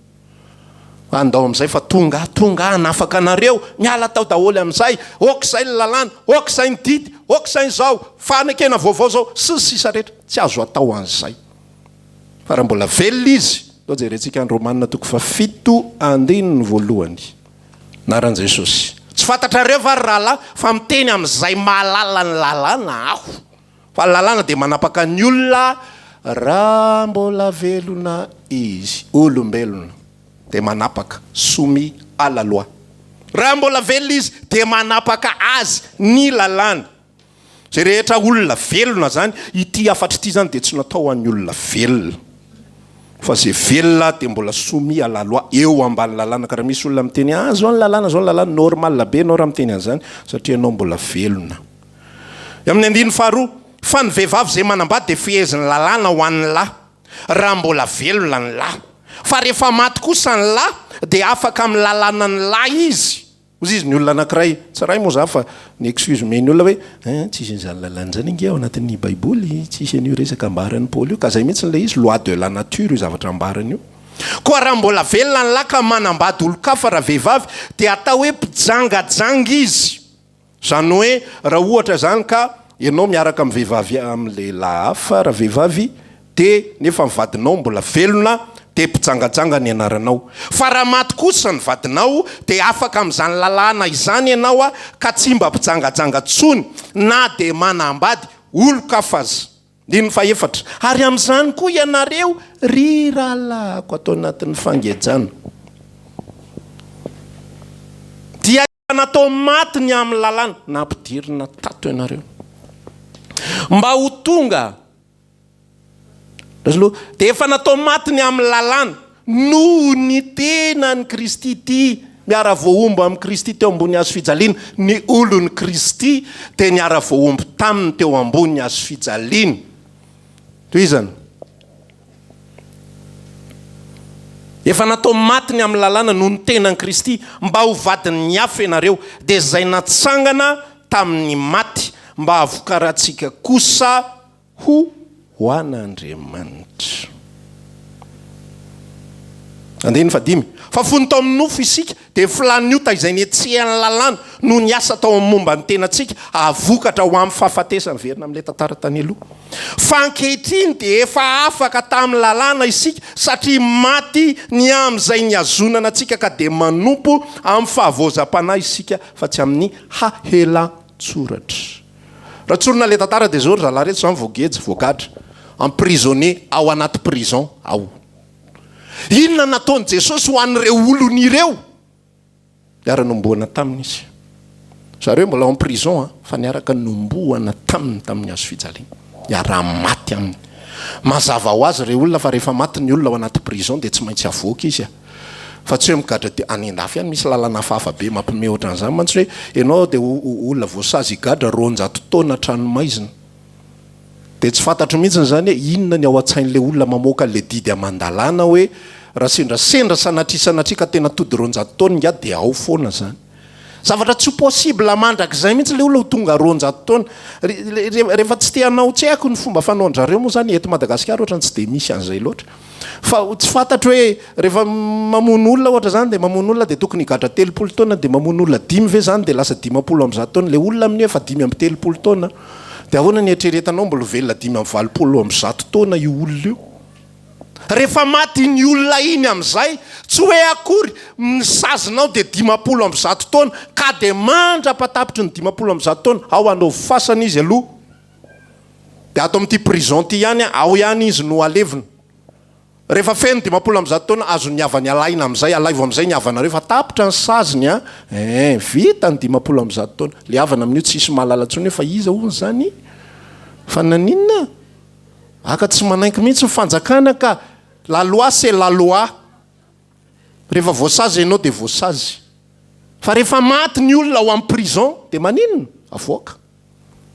Andao amin'izay fa tonga nafaka anareo miala tao daholo amin'izay, okizay ny lalàna, okizay ny didy, okizay izao, fanekena vaovao zao sy sisa rehetra tsy azo atao an'izay. Fa raha mbola velona izy, tao jerentsika ny Romanina 7:1 naran'i Jesosy. Tsy fantatrareo va rahalahy fa miteny amin'izay mahalala ny lalàna aho. Fa lalàna dia manapaka ny olona raha mbola velona izy, olombelona dia manapaka soumis à la loi. Raha mbola velona izy dia manapaka azy ny lalàna. Zay rehetra olona velona zany, ity afatry ity zany dia tsy natao an'ny olona velona. Fa zay velona dia mbola soumis à la loi eo ambany lalàna. Ka raha misy olona miteny zao ny lalàna normal be anao raha miteny an'izany satria anao mbola velona. Amin'ny 9 fa ny vehivavy zay manambady dia fiheziny lalàna ho an'ny lahy raha mbola velona ny lahy. Fa rehefa maty kosa ny lahy dia afaka amin'ny lalàna ny lahy izy. Ozy izy ny olona anankiray tsy raha moa za fa ny excuse meny olona hoe tsisy n'izany lalàna zany inge ao anatin'ny baiboly, tsisy an'io resaka ambaran'ny Paoly io. Ka zay mihitsy le izy loi de la nature io zavatra ambarany io. Koa raha mbola velona ny lahy ka manambady olo-kafa raha vehivavy dia atao hoe mpijangajanga izy. Zany hoe raha ohatra zany ka ianao miaraka amin'ny vehivavy amin'le lahafa raha vehivavy dia nefa ny vadinao mbola velona dia mpijangajanga ny anaranao. Fa raha maty kosa ny vadinao dia afaka amin'izany lalàna izany ianao ka tsy mba mpijangajanga tsony na dia manambady olo-kafa azy. 4. Ary amin'izany koa ianareo ry rahalahiko atao anatin'ny fangejana dia natao maty ny amin'ny lalàna nampidirina tato ianareo mba ho tonga dia efa natao maty ny amin'ny lalàna noho ny tenany Kristy ity miara voaombo amin'ny Kristy teo ambony hazo fijaliana. Ny olon'ny Kristy dia niara voaombo taminy teo ambony hazo fijaliana. Toy izany efa natao maty ny amin'ny lalàna noho ny tenany Kristy mba ho vadiny hafa ianareo dia zay natsangana tamin'ny maty mba havokarantsika kosa ho an'Andriamanitra. andeny fadimy fa fony tao amin'ny nofo isika de filan'io taizay ny etsehan'ny lalàna no ny asa tao amin'ny momba ny tenatsika avokatra ho amin'ny fahafatesany verina amin'ilay tantara tany aloha fa ankehitriny de efa afaka tamin'ny lalàna isika satria maty ny amin'izay ny azonana atsika ka de manompo amin'ny fahavozam-panahy isika fa tsy amin'ny hahelan-tsoratra raha tsorona le tantara de zao ry zalahy reto zany voagejy voagadra emprisonné ao anaty prison ao. Inona nataony Jesosy ho an'ireo olony ireo? Niara-nomboana taminy izy. Zareo mbola en prison fa niaraka nomboana tamin'ny hazo fijaliana. Niara-maty aminy. Mazava ho azy ireo olona fa rehefa maty ny olona ao anaty prison de tsy maintsy avoaka izy. Fa tsy hoe migadra de any andafy any misy lalana hafahafa be mampime ohatran'izany mantsy hoe ianao de olona voasazy higadra 200 taona tranomaizina. De tsy fantatro mihitsy zany hoe inona ny ao an-tsain'le olona mamoaka le didy amandalana hoe raha sendra sanatrisanatria ka tena tody 200 taona ngia de ao foana zany. Zavatra tsy possible mandrak'izay mihitsy le olona ho tonga 200 taona. Rehefa tsy teanao tsy haiko ny fomba fanaon-jareo moa zany eto Madagasikara ohatrany tsy de misy an'izay loatra. Fa tsy fantatro hoe rehefa mamono olona ohatra zany de mamono olona de tokony higadra 30 taona de mamono olona 10 ve zany de lasa 50 taona le olona amin'ny efa 5 amby 30 taona. De ahoana ny eritreretanao mbola velona 5 amby 20 taona io olona io. Rehefa maty ny olona iny am'izay tsy hoe akory misazinao de 50 amby 100 taona ka de mandrapatapitry ny 50 amby 100 taona ao anao fasana izy aloha. De ato amin'ity prison ty ihany ao ihany izy no alevina. Rehefa feno 50 amby 100 taona azo niavany alaina am'izay alaivo am'izay niavanareo fa tapitra ny saziny vita ny 50 amby 100 taona. Le havana amin'io tsisy mahalala tsony fa iza hono zany fa naninona aka tsy manaiky mihitsy ny fanjakana ka la loi c'est la loi. Rehefa voasazy ianao de voasazy. Fa rehefa maty ny olona ao amin'ny prison de maninona avoaka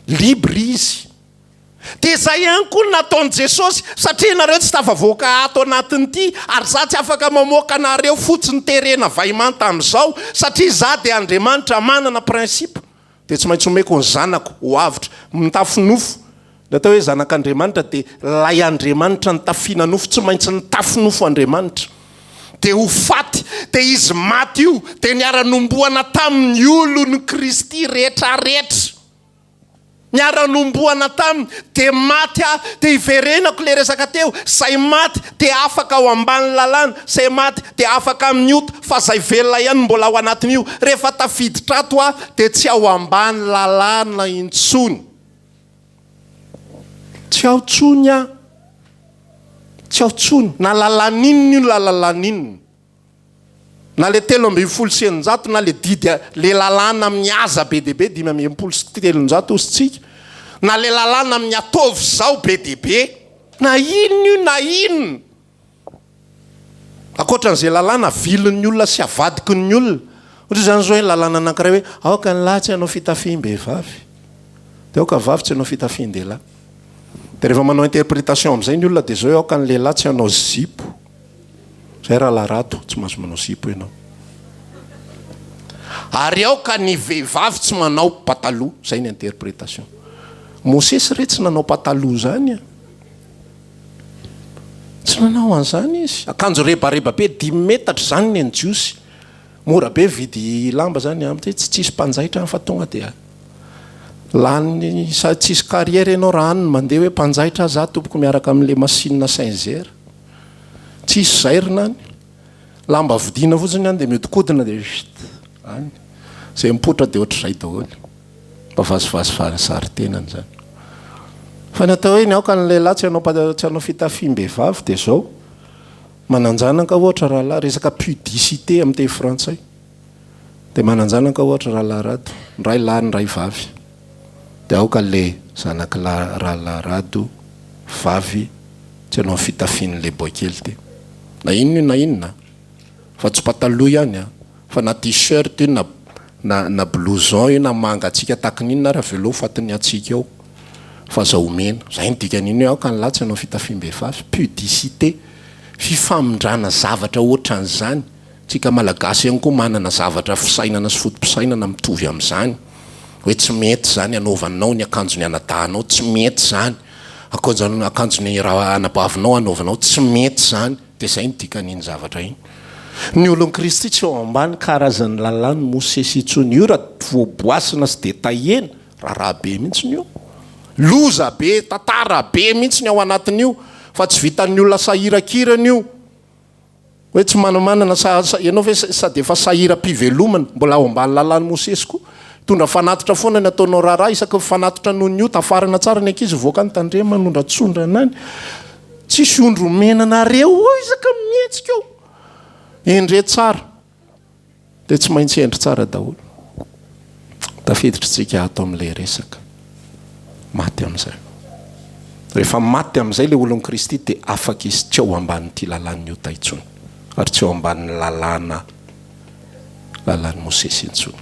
libre izy. De zay ihany koa nataony Jesosy satria nareo tsy tafavoaka ato anatin'ity ary za tsy afaka mamoaka nareo fotsiny terena vaimanta amin'izao satria za de Andriamanitra manana principe de tsy maintsy omeko ny zanako ho avitra mitafy nofo. De atao hoe zanak'Andriamanitra de lay Andriamanitra ny tafiana nofo tsy maintsy ny tafy nofo Andriamanitra. De ho faty de izy maty io de niara-nomboana tamin'ny olon'i Kristy rehetrarehetra. Niara-nomboana taminy de maty de iverenako le resaka teo say maty de afaka ao ambany lalàna say maty de afaka amin'ny ota fa zay velona ihany mbola ao anatin'io rehefa tafiditra ato de tsy ao ambany lalàna intsony. Tsy ao tsony tsy ao tsony na lalàn'inona io la lalàn'inona na le 370 na le didy le lalàna amin'ny aza be de be 570 ositsika na le lalàna amin'ny ataovy zao be de be na inona io na inona akoatran'izay lalàna vilin'ny olona sy avadiky ny olona ohatra zany zao hoe lalàna anankiray hoe aoka ny lahy tsy hanao fitafiam-behivavy de aoka vavy tsy hanao fitafian-dehilahy. De rehefa manao interprétation am'izay ny olona de zao hoe aoka ny lehilahy tsy hanao zipo zay raha larato tsy mahazo manao zipo ianao ary aoka ny vehivavy tsy manao pataloha zay ny interprétation. Mosesy re tsy nanao pataloha zany tsy nanao an'izany izy. Akanjo rebareba be 10 metatra zany ny anjiosy mora be vidy lamba zany amty tsy tsisy mpanjaitra fa tonga de lany sa tsisy carrière ianao raha any mandeha hoe mpanjaitra za tompoko miaraka amin'le machine Saint-Zer tsisy zairina any lamba vidina fotsiny any de miodikodina de any zay mipotra de ohatr'izay daholo mba vazivazy saritenany zany. Fa natao hoe ny aoka ny lehilahy tsy hanao fitafiam-behivavy de zao mananjanaka ohatra rahalahy resaka pudicité amin'ny teny frantsay de mananjanaka ohatra rahalahy rado ray lahy ny ray vavy de aoka le zanaky rahalahy rado vavy tsy hanao fitafian'le boakely de na inona fa tsy pataloha ihany fa na t-shirt io na blouson io na manga atsika takin'inona raha velo fatiny atsika ao fa zao mena zay ny dikan'ino aoka ny lahy tsy hanao fitafiam-behivavy pudicité fifamindrana zavatra ohatran'izany. Tsika malagasy ihany koa manana zavatra fisainana sy fotom-pisainana mitovy amin'izany hoe tsy mety zany anaovanao ny akanjony anadahanao tsy mety zany akanjony raha anabavinao anaovanao tsy mety zany dia izay nydikanyiny zavatra iny. Ny olon Kristy tsy eo ambany karazany lalàny Mosesy intsony io raha voaboasina sy de tahena raha be mihitsy io, loza be, tantara be mihitsy ny ao anatin'io, fa tsy vitan'ny olona sahirakirana io. Hoe tsy manamanana ianao ve sady efa sahira-pivelomana mbola ao ambany lalàny Mosesy koa, tondra fanatitra foana ny ataonao raharaha isaky fanatitra noho ny io tafarana tsara ny ankizy voaka ny tandrema manondra tsondra anany, tsisy ondro menanareo isaka mihetsika eo endre tsara dia tsy maintsy endry tsara daholo. Tafiditra tsika ato amin'ilay resaka maty amin'izay. Rehefa maty amin'izay ilay olon Kristy dia afaka izy tsy eo ambanin'ity lalàny io taintsony, ary tsy eo ambanin'ny lalàny Mosesy intsony.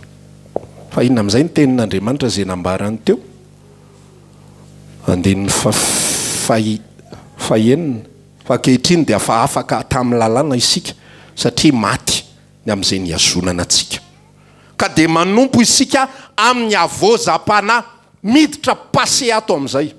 Fa inona amin'izay ny tenin'Andriamanitra izay nambarany teo, andinin'ny fahenina fa ankehitriny dia afa afaka tamin'ny lalàna isika satria maty ny amin'izay niazonana antsika, ka dia manompo isika amin'ny avozam-panahy miditra passé ato amin'izay,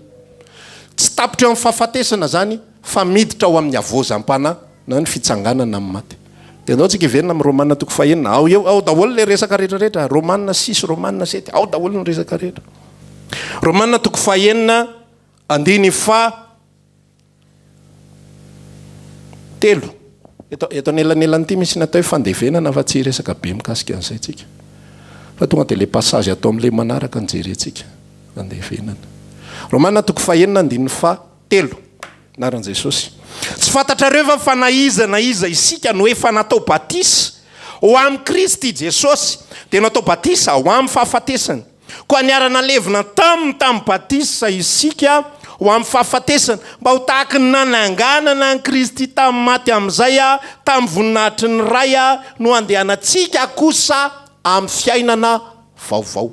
tsy tapitra eo amin'ny fahafatesana zany fa miditra ao amin'ny avozam-panahy na ny fitsanganana amin'ny maty. Dia andao tsika hiverina amin'ny Romanina toko fahenina, ao daholo ilay resaka rehetrarehetra, Romanina 6, Romanina 7, ao daholo ny resaka rehetra. Romanina toko fahenina andiny telo. Eto anelanelan'ity misy natao hoe fandevenana fa tsy resaka be mikasika an'izay tsika. Fa tonga dia ilay passage atao amin'ilay manaraka ny jerentsika fandevenana. Romanina toko fahenina andiny telo. Naran'i Jesosy. Tsy fantatrareo va fa naizana iza isika no efa natao batisa ho amin'ny Kristy Jesosy dia natao batisa ho amin'ny fahafatesany. Koa niarana levina tamin'ny batisa isika ho amin'ny fahafatesana mba ho tahaka ny nananganana ny Kristy tamin'ny maty amin'izay tamin'ny voninahitry ny ray no andehanantsika kosa amin'ny fiainana vaovao.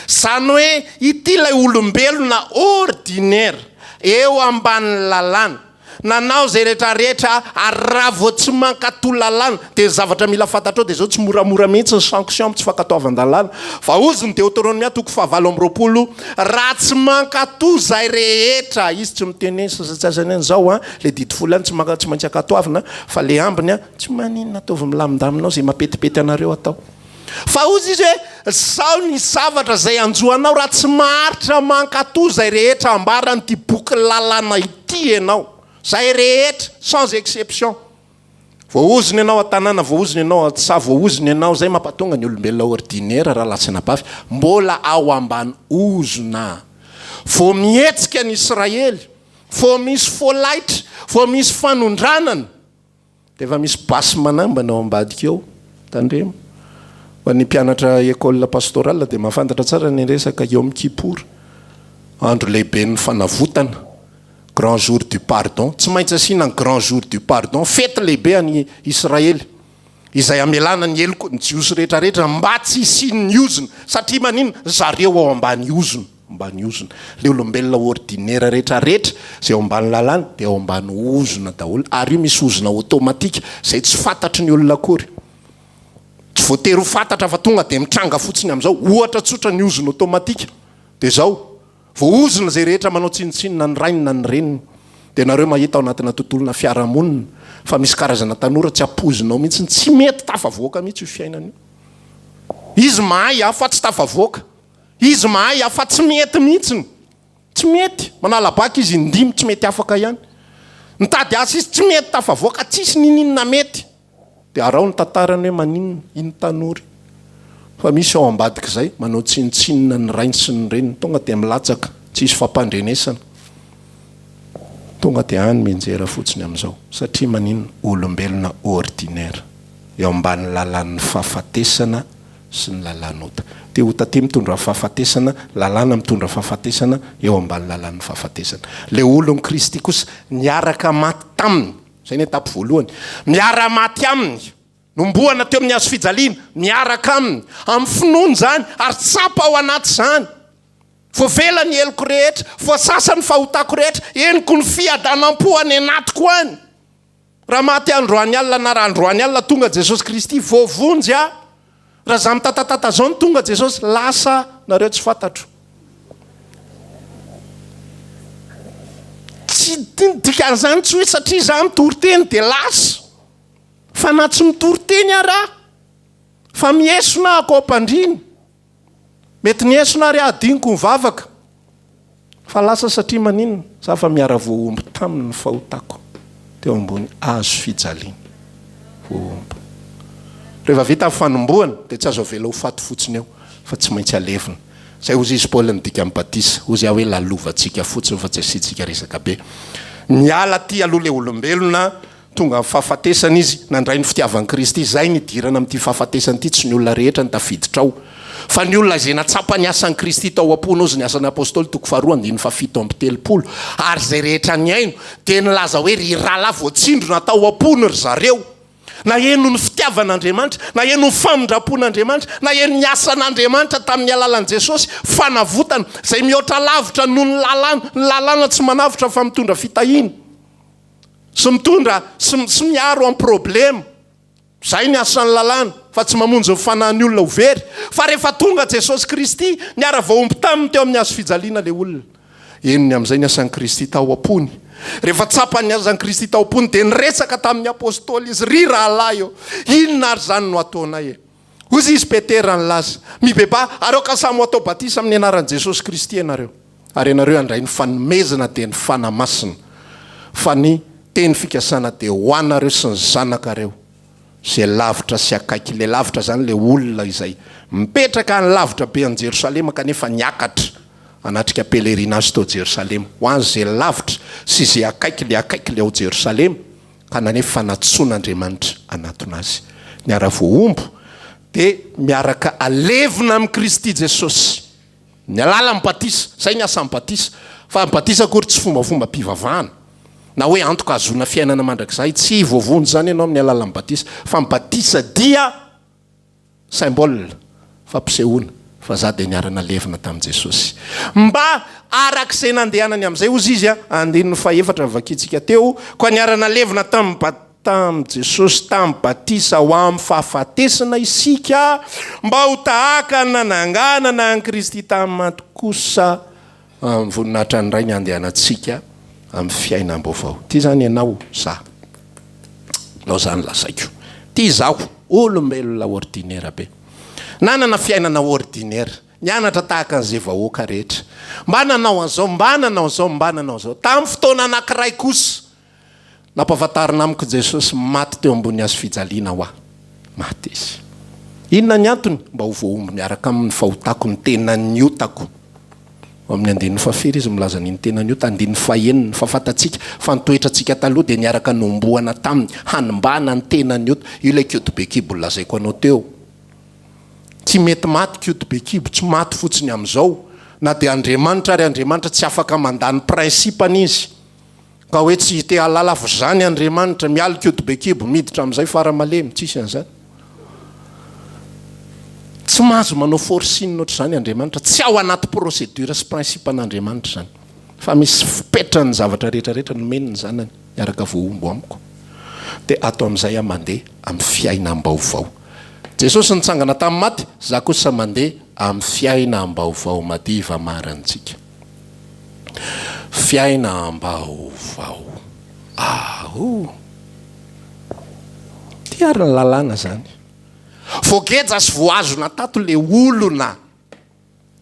Zany hoe ity ilay olombelona ordinaire eo ambanin'ny lalàna nanao zay rehetrarehetra ary raha vao tsy mankatò lalàna dia zavatra mila fantatrao dia zao tsy moramora mihitsy ny sanction tsy fankatoavan-dalàna. Va ozy ny Deutéronomia toko 7:20 raha tsy mankatò zay rehetra, izy tsy miteny sasany an'izao le didy folo any tsy maintsy ankatoavina fa le ambiny tsy maninona ataovy milamindaminao zay mapetipety anareo atao. Fa ozy izy hoe sao ny zavatra zay anjoanao raha tsy maharitra mankatò zay rehetra ambarany ty boky lalàna ity ianao, zay rehetra sans exception. Voaoziny ianao an-tanàna, voaoziny ianao an-tsaha, voaoziny ianao zay mampatonga ny olombelona ordinaire raha lasina bafy mbola ao ambany ozona. Vao mihetsika ny Israely, vao misy folaitra, vao misy fanondranana dia efa misy basy manambana ao ambadika eo tandremo. Ho an'ny mpianatra école pastorale dia mahafantatra tsara ny resaka Yom Kippur, andro lehibe ny fanavotana, grand jour du pardon. Tsy maintsy asiana ny grand jour du pardon, fety lehibe any Israely izay amelana ny eloko ny jiosy rehetrarehetra mba tsy isiany ny ozona satria manino zareo ao ambany ozona, ambany ozona. Le olombelona ordinaire rehetrarehetra zay ao ambany lalàna dia ao ambany ozona daholo, ary io misy ozona automatika zay tsy fantatry ny olona akory. Tsy voatery ho fantatra fa tonga dia mitranga fotsiny amin'izao, ohatra tsotra ny ozona automatika dia zao vao ozona zay rehetra manao tsinitsinina ny rainy na ny reniny. Dia nareo mahita ao anatina tontolona fiarahamonina fa misy karazana tanora tsy apozinao mihitsy, tsy mety tafavoaka mihitsy io fiainana io. Izy mahay fa tsy tafavoaka, izy mahay fa tsy mety mihitsy, tsy mety. Manalabaka izy indimy tsy mety afaka ihany, mitady asa izy tsy mety tafavoaka, tsisy ninina mety. Dia arao ny tantarany hoe maninona iny tanory. Fa misy ao ambadika izay manao tsinitsinina ny rainy sy ny reniny, tonga dia milatsaka, tsisy fampandrenesana, tonga dia any menjera fotsiny amin'izao satria maninona olombelona ordinaire eo ambany lalàn'ny fahafatesana sy ny lalàn'ota. Dia ota ty mitondra fahafatesana, lalàna mitondra fahafatesana eo ambany lalàn'ny fahafatesana. Le olon Kristy kosa niaraka maty taminy, zay ny etapo voalohany, miara maty aminy, nomboana teo amin'ny hazo fijaliana, miaraka aminy, amin'ny finoany zany ary tsapa ao anaty zany. Voavela ny eloko rehetra, voasasany fahotako rehetra, eniko ny fiadanam-poany anatiko any. Raha maty androany alina na raha androany alina tonga Jesosy Kristy voavonjy raha za mitatatata zao ny tonga Jesosy lasa nareo tsy fantatro. Tsy tsy dikan'izany tsy hoe satria za mitory teny de lasa fa na tsy mitory teny araha fa miesona ako ampandriny mety niesona ary adiniko mivavaka fa lasa satria maninona za fa miara voaomby taminy fahotako teo ambony azo fijaliana voaomby rehefa vita amin'ny fanomboana dia tsy azo avela ho faty fotsiny eo fa tsy maintsy alevina zay ozy izy Paoly nydika amin'ny batisa ozy aho hoe lalovantsika fotsiny fa tsy asiantsika resaka be niala ty aloha le olombelona tonga amin'ny fahafatesana izy nandray ny fitiavan'i Kristy zay nidirana amin'ity fahafatesana ity tsy ny olona rehetra ny tafiditra ao fa ny olona izay natsapa ny asan'i Kristy tao am-pony ozy ny asan'ny apôstôly 2:7 ary zay rehetra ny aino dia nilaza hoe ry rahalahy voatsindrona tao am-pony ry zareo na eno ny fitiavan'Andriamanitra na eno ny famindrapon'Andriamanitra na eno ny asan'Andriamanitra tamin'ny alalan'i Jesosy fanavotana zay mihoatra lavitra noho ny lalàna tsy manavitra fa mitondra fitahiana sy mitondra sy miaro amin'ny problema zay ny asan'ny lalàna fa tsy mamonjy nyfanahin'ny olona ho very fa rehefa tonga Jesosy Kristy niara vaomby taminy teo amin'ny azo fijaliana le olona enony amin'izay ny asan'i Kristy tao am-pony rehefa tsapany asan'i Kristy tao am-pony dia niresaka tamin'ny apôstôly izy ry rahalahy eo inona ary zany no ataonay ozy izy Petera nylaza mibeba areo ka samy atao batisa amin'ny anaran'i Jesosy Kristy ianareo ary ianareo andray ny fanomezana dia ny fanamasina fa ny teny fikasana dia ho anareo sy ny zanakareo zay lavitra sy akaiky le lavitra zany le olona izay mipetraka ny lavitra be an Jerosalema kanefa niakatra anatrika pelerinage tao Jerosalema ho any zay lavitra sy zay akaiky le ao Jerosalema ka nanefa fanatson'Andriamanitra anatonazy niara voaombo dia miaraka alevina amin'ny Kristy Jesosy ny alala amin'ny batisa zay ny asa amin'ny batisa fa amin'ny batisa akory tsy fombafomba mpivavahana na hoe antoka azona fiainana mandrakizay tsy voavony zany ianao amin'ny alalan'ny batisa fa batisa dia symbole fampisehoana fa za dia niarana levina tamin'i Jesosy mba arak'izay nandehanany amin'izay ozy izy andininy faefatra vakitsika teo koa niarana levina tamin'i Jesosy tamin'ny batisa ho amin'ny fahafatesana isika mba ho tahaka ny nananganana an'i Kristy tamin'ny maty kosa amin'ny voninahitra ny ray ny andehanantsika amin'ny fiainam-baovao ty zany ianao za nao zany lazaiko ty zaho olombelona ordinaire be nanana fiainana ordinaire nianatra tahaka an'izay vahoaka rehetra mba nanao an'izao mba nanao an'izao mba nanao an'izao tamin'ny fotoana anankiray kosa nampahafantarina amiko Jesosy maty teo ambony azo fijaliana ho aho maty izy inona ny antony mba ho voaomby miaraka amin'ny fahotako ny tenany otako amin'ny andininy fahafiry izy milaza niny tenany ota andininy fahaeniny fahafantatsika fa nitoetratsika taloha dia niaraka nomboana taminy hanimbana ny tenany ota io ilay kiodobekibo lazaiko anao teo tsy mety maty kiodobekibo tsy maty fotsiny amin'izao na dia Andriamanitra ary Andriamanitra tsy afaka mandany prinsipany izy ka hoe tsy te halalafo zany Andriamanitra mialy kiodobekibo miditra amin'izay faramalemy tsisy an'izany tsy mahazo manao forcine oatra zany Andriamanitra tsy ao anaty procédure sy principe an'Andriamanitra zany fa misy fipetrany zavatra rehetrarehetra nomeniny zanany miaraka voaombo amiko dia atao amin'izay aho mandeha amin'ny fiainam-baovao Jesosy nitsangana tamin'ny maty za kosa mandeha amin'ny fiainam-baovao madiva marantsika fiainam-baovao ty ary ny lalàna zany voageja sy voazona tato le olona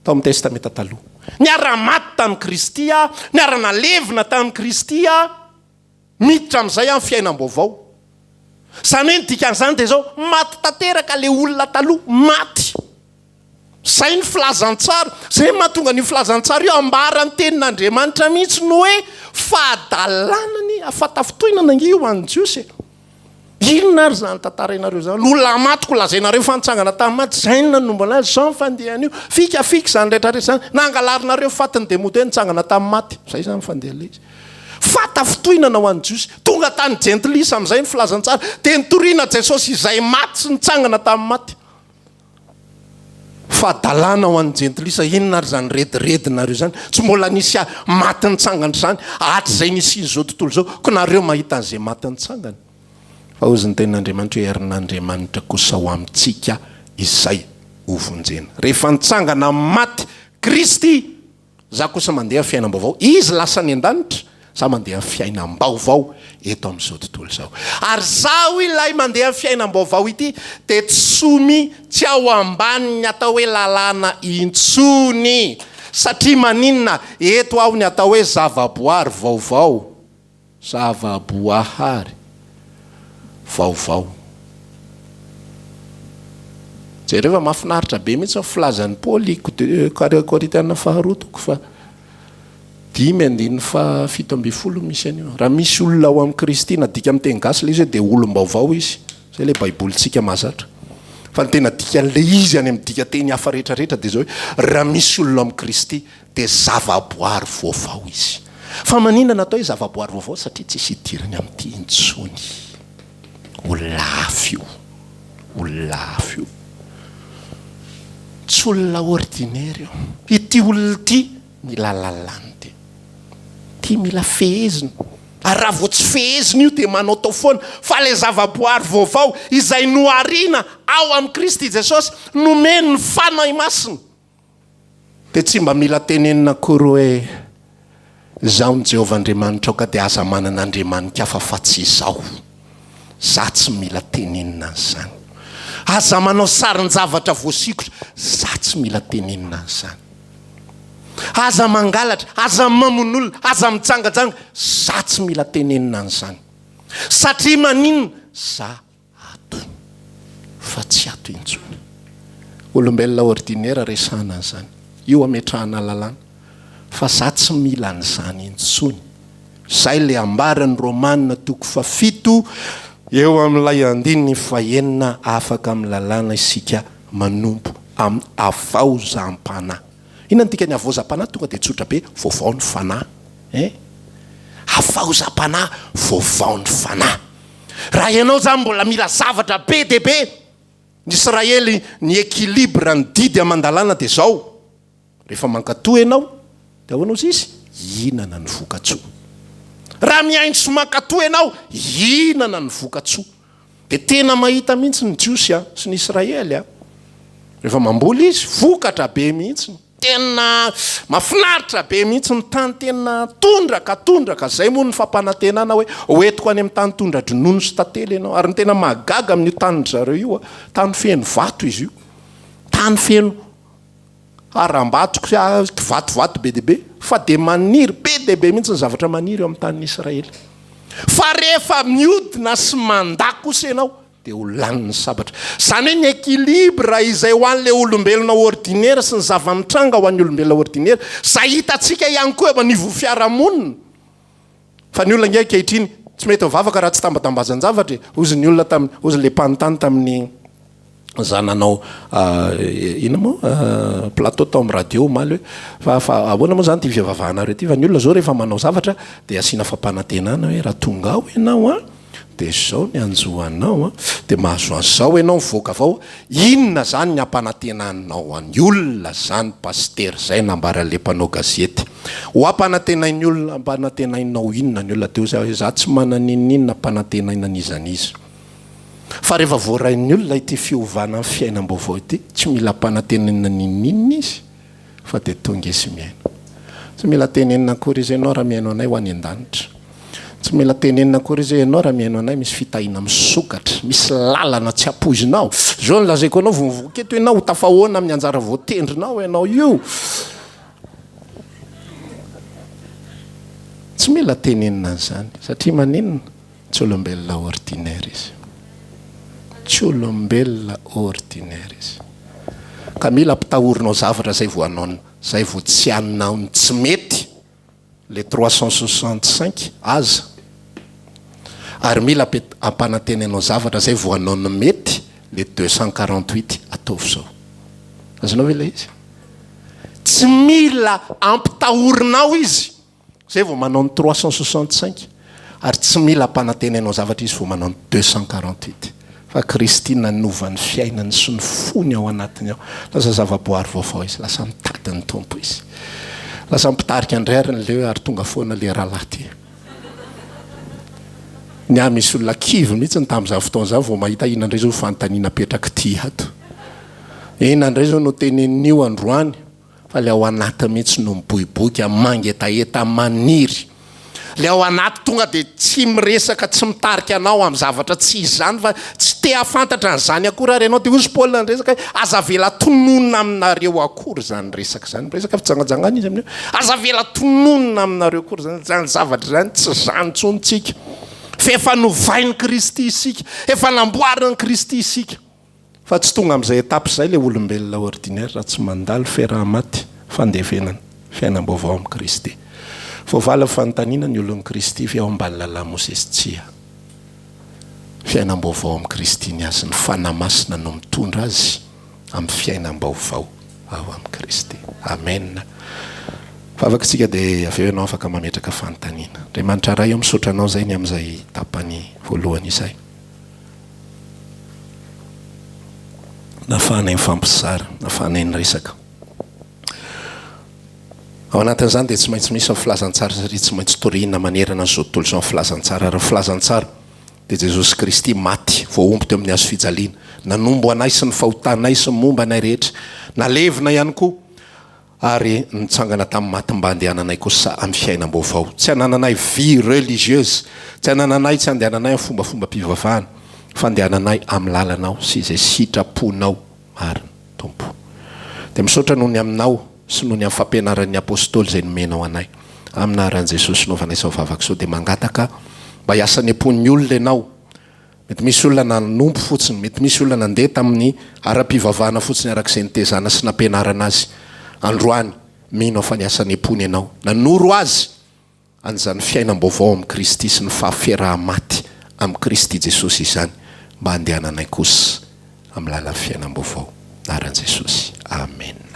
tao amin'ny testamenta taloha niara-maty tamin'i Kristy niara-nalevina tamin'i Kristy miditra amin'izay amin'ny fiainam-baovao zany hoe nidikan'izany dia zao maty tanteraka le olona taloha maty zay ny filazantsara zay mahatonga ny filazantsara io ambarany tenin'Andriamanitra mihitsy no hoe fahadalanany afatafitoinana io an'i Jiosy inona ary zany tantara inareo zany olona maty ko lazainareo fanitsangana tamin'ny maty zay ny nanombo anazy zao fandehan'io fikafika zany rehetrarehetra zany nangalarinareo fatiny demote nitsangana tamin'ny maty zay zany fandeha le izy fatafitoinana ho an'i Jiosy tonga tany jentilisa amin'izay ny filazantsara dia nitoriana Jesosy izay maty sy nitsangana tamin'ny maty fahadalana ho an'ny jentilisa inona ary zany rediredinareo zany tsy mbola nisy maty nitsangana zany hatry zay nisy izao tontolo zao ko nareo mahita an'izay maty nitsangana fa ozy ny tenin'Andriamanitra hoe herin'Andriamanitra kosa ho amintsika izay hovonjena rehefa nitsangana maty Kristy za kosa mandeha fiainam-baovao izy lasa ny an-danitra za mandeha amin'ny fiainam-baovao eto amin'izao tontolo zao. Ary zaho ilay mandeha amin'ny fiainam-baovao ity de tsomy tsy ao ambany ny atao hoe lalàna intsony, satria maninona eto aho ny atao hoe zavaboary vaovao, zavaboahary vaovao. Jereva mahafinaritra be mihitsy filazan'ny Paoly Korintana faharotoko fa 10:7 misy anio. Raha misy olona ao amin'ny Kristy nadika amin'ny teny gasy le izy dia olom-baovao izy. Zay le baibolintsika mahazatra. Fa ny tena dika le izy any amin'ny dika teny hafa rehetrarehetra dia zao hoe raha misy olona ao amin'ny Kristy dia zavaboary vaovao izy. Fa maninona natao hoe zavaboary vaovao? Satria tsisy idirany amin'ity intsony. Ho lafo io. Ho lafo io. Tsy olona ordinaire io. Ity olona ity mila lalàna ty. Ty mila fehezina. Ary raha vao tsy fehezina io dia manao tao foana. Fa le zavaboary vaovao izay noariana ao amin'ny Kristy Jesosy nomeny ny fanahy masina. Dia tsy mba mila tenenina akory hoe zaho ny Jehovah-Andriamanitra ka dia aza manana Andriamanika hafa fa tsy izao. Za tsy mila tenenina an'izany. Aza manao sarin-javatra voasikotra, za tsy mila tenenina an'izany. Aza mangalatra, aza mamon'olona, aza mitsangajanga, za tsy mila tenenina an'izany. Satria maninona? Za ato, fa tsy ato intsony. Olombelona ordinaire resahana an'izany. Io ametrahana lalàna. Fa za tsy mila an'izany intsony. Zay le ambaran'ny Romanina 7 eo amin'ilay 9 afaka amin'ny lalàna isika manompo amin'ny avaozam-panahy. Inona tika ny avaozam-panahy? Tonga dia tsotra be, vaovao ny fanahy. Avaozam-panahy, vaovao ny fanahy. Raha ianao zany mbola mila zavatra be dia be, ny Israely ny équilibre ny didy amandalana dia zao. Rehefa mankatoa ianao, dia ahoanao izy? Inana ny voka-tsoa. Raha miaintso mankatoa ianao, inana ny voka-tsoa. Dia tena mahita mihitsy ny Jiosy sy ny Israely. Rehefa mamboly izy, vokatra be mihitsy. Tena mafinaritra be mihitsy ny tany, tena tondraka. Zay moa ny fampanantenana hoe hoentiko any amin'ny tany tondra-dronono sy tantely ianao. Ary ny tena mahagaga amin'io tany zareo io, tany feno vato izy io. Tany feno aram-bato, vatovato be dia be. Fa dia maniry be dia be mihitsy ny zavatra maniry eo amin'ny tanin'ny Israely. Fa rehefa miodina sy mandà kosa ianao, dia ho lany ny sabatra. Zany hoe ny équilibre izay ho an'le olombelona ordinaire sy ny zava-mitranga ho an'ny olombelona ordinaire, zay hitantsika ihany koa eo anivon'ny fiarahamonina. Fa ny olona ngeky ankehitriny tsy mety mivavaka raha tsy tambatambazan-javatra. Ozy ny olona ozy le mpanontany tamin'ny zananao ina moa plateau tao amin'ny radio maly hoe fa ahoana moa zany ty fivavahana reo ty. Fa ny olona zao rehefa manao zavatra dia asiana fampanantenana hoe raha tonga ao ianao dia zao ny anjoanao dia mahazo an'izao ianao mivoaka avao. Inona zany ny ampanantenanao any olona zany paster zay nambaran'le mpanao gazety. Ho ampanantenainy olona, ampanantenainao inona ny olona teo zay za tsy mananinina ampanantenainan'izanizy. Fa rehefa voarain'ny olona ity fiovana amin'ny fiainam-baovao ity, tsy mila ampanantenana ninninina izy, fa dia tonga izy miaina. Tsy mila tenenina akory izy ianao raha miaino anay ho any an-danitra. Tsy mila tenenina akory izy ianao raha miaino anay misy fitahina misokatra, misy lalana tsy ampoizinao. Zao ny lazaiko anao vovoketo ianao ho tafahoana amin'ny anjara voatendrinao ianao io. Tsy mila tenenina an'izany, satria maninona? Tsy olombelona ordinaire izy. Tsy olombelona ordinaire izy. Ka mila ampitahorinao zavatra zay vao anao, zay vao tsy anao ny tsy mety, le 365 aza. Ary mila ampanantenanao zavatra zay vao anao ny mety, le 248 ataovy zao. Azonao ve ilay izy? Tsy mila ampitahorinao izy zay vao manao ny 365, ary tsy mila ampanantenanao zavatra izy vao manao ny 248. Fa Kristy nanova ny fiainany sy ny fony ao anatiny ao. Lasa zavaboary vaovao izy, lasa mitady ny tompo izy. Lasa mipitarika andrariny le ary tonga foana le rahalahy ty. Ny a misy olona kivy mihitsy ny tamin'izany fotoana izany vao mahita inandray zao fanontaniana petraka ty ato. Inandray zao no tenenin'io androany, fa le ao anatiny mihitsy no miboiboika, mangetaheta, maniry. le ao anaty tonga de tsy miresaka tsy mitarika anao amin'ny zavatra tsy izany fa tsy te hafantatra n'izany akory ary ianao de ozy Paola nyresaka aza vela tononona aminareo akory zany resaka zany resaka fijangajangana izy amin'io aza vela tononona aminareo akory zany zavatra zany tsy zany tsontsika fa efa novainy Kristy isika efa namboariny Kristy isika fa tsy tonga amin'izay etapy zay le olombelona ordinaire raha tsy mandalo fiaraha-maty fandevenana fiainam-baovao amin'ny Kristy voavala fanontaniana ny olon'i Kristy fi ao ambany lalà Mosesy tsia fiainam-baovao amin'ny Kristy ny azy ny fanamasina no mitondra azy amin'ny fiainam-baovao ao amin'ny Kristy amen fa afaka tsika dia avy eo ianao afaka mametraka fanontaniana Andriamanitra ray eo misaotra anao zay ny amin'izay tapany voalohany izay nafanay mifampisara nafanay ny resaka ao anatin'izany dia tsy maintsy misy ny filazantsara satria tsy maintsy toriana manerana n'izao tontolo izao ny filazantsara ary filazantsara dia Jesosy Kristy maty voaomby teo amin'ny hazo fijaliana nanombo anay sy ny fahotanay sy ny momba anay rehetra nalevina ihany koa ary nitsangana tamin'ny maty mba andehananay kosa amin'ny fiainam-baovao tsy hanananay vie religieuse tsy hanananay tsy andehananay amin'ny fombafomba-pivavahana fa andehananay amin'ny lalanao sy izay sitraponao marina tompo dia misaotra noho ny aminao sy noho ny amin'ny fampianaran'ny apôstôly izay nomenao anay aminaran'i Jesosy naovanay sao vavaka sao dia mangataka mba hiasa ny ampon'ny olona ianao mety misy olona nanompo fotsiny mety misy olona nandeha tamin'ny ara-pivavahana fotsiny arak'izay nitezana sy nampianarana azy androany mino fa niasa ny ampony ianao nanoro azy an'izany fiainam-baovao amin'ny Kristy sy ny fahafiaraha-maty amin'ny Kristy Jesosy izany mba handehananay kosa amin'ny lalan'ny fiainam-baovao anaran'i Jesosy amen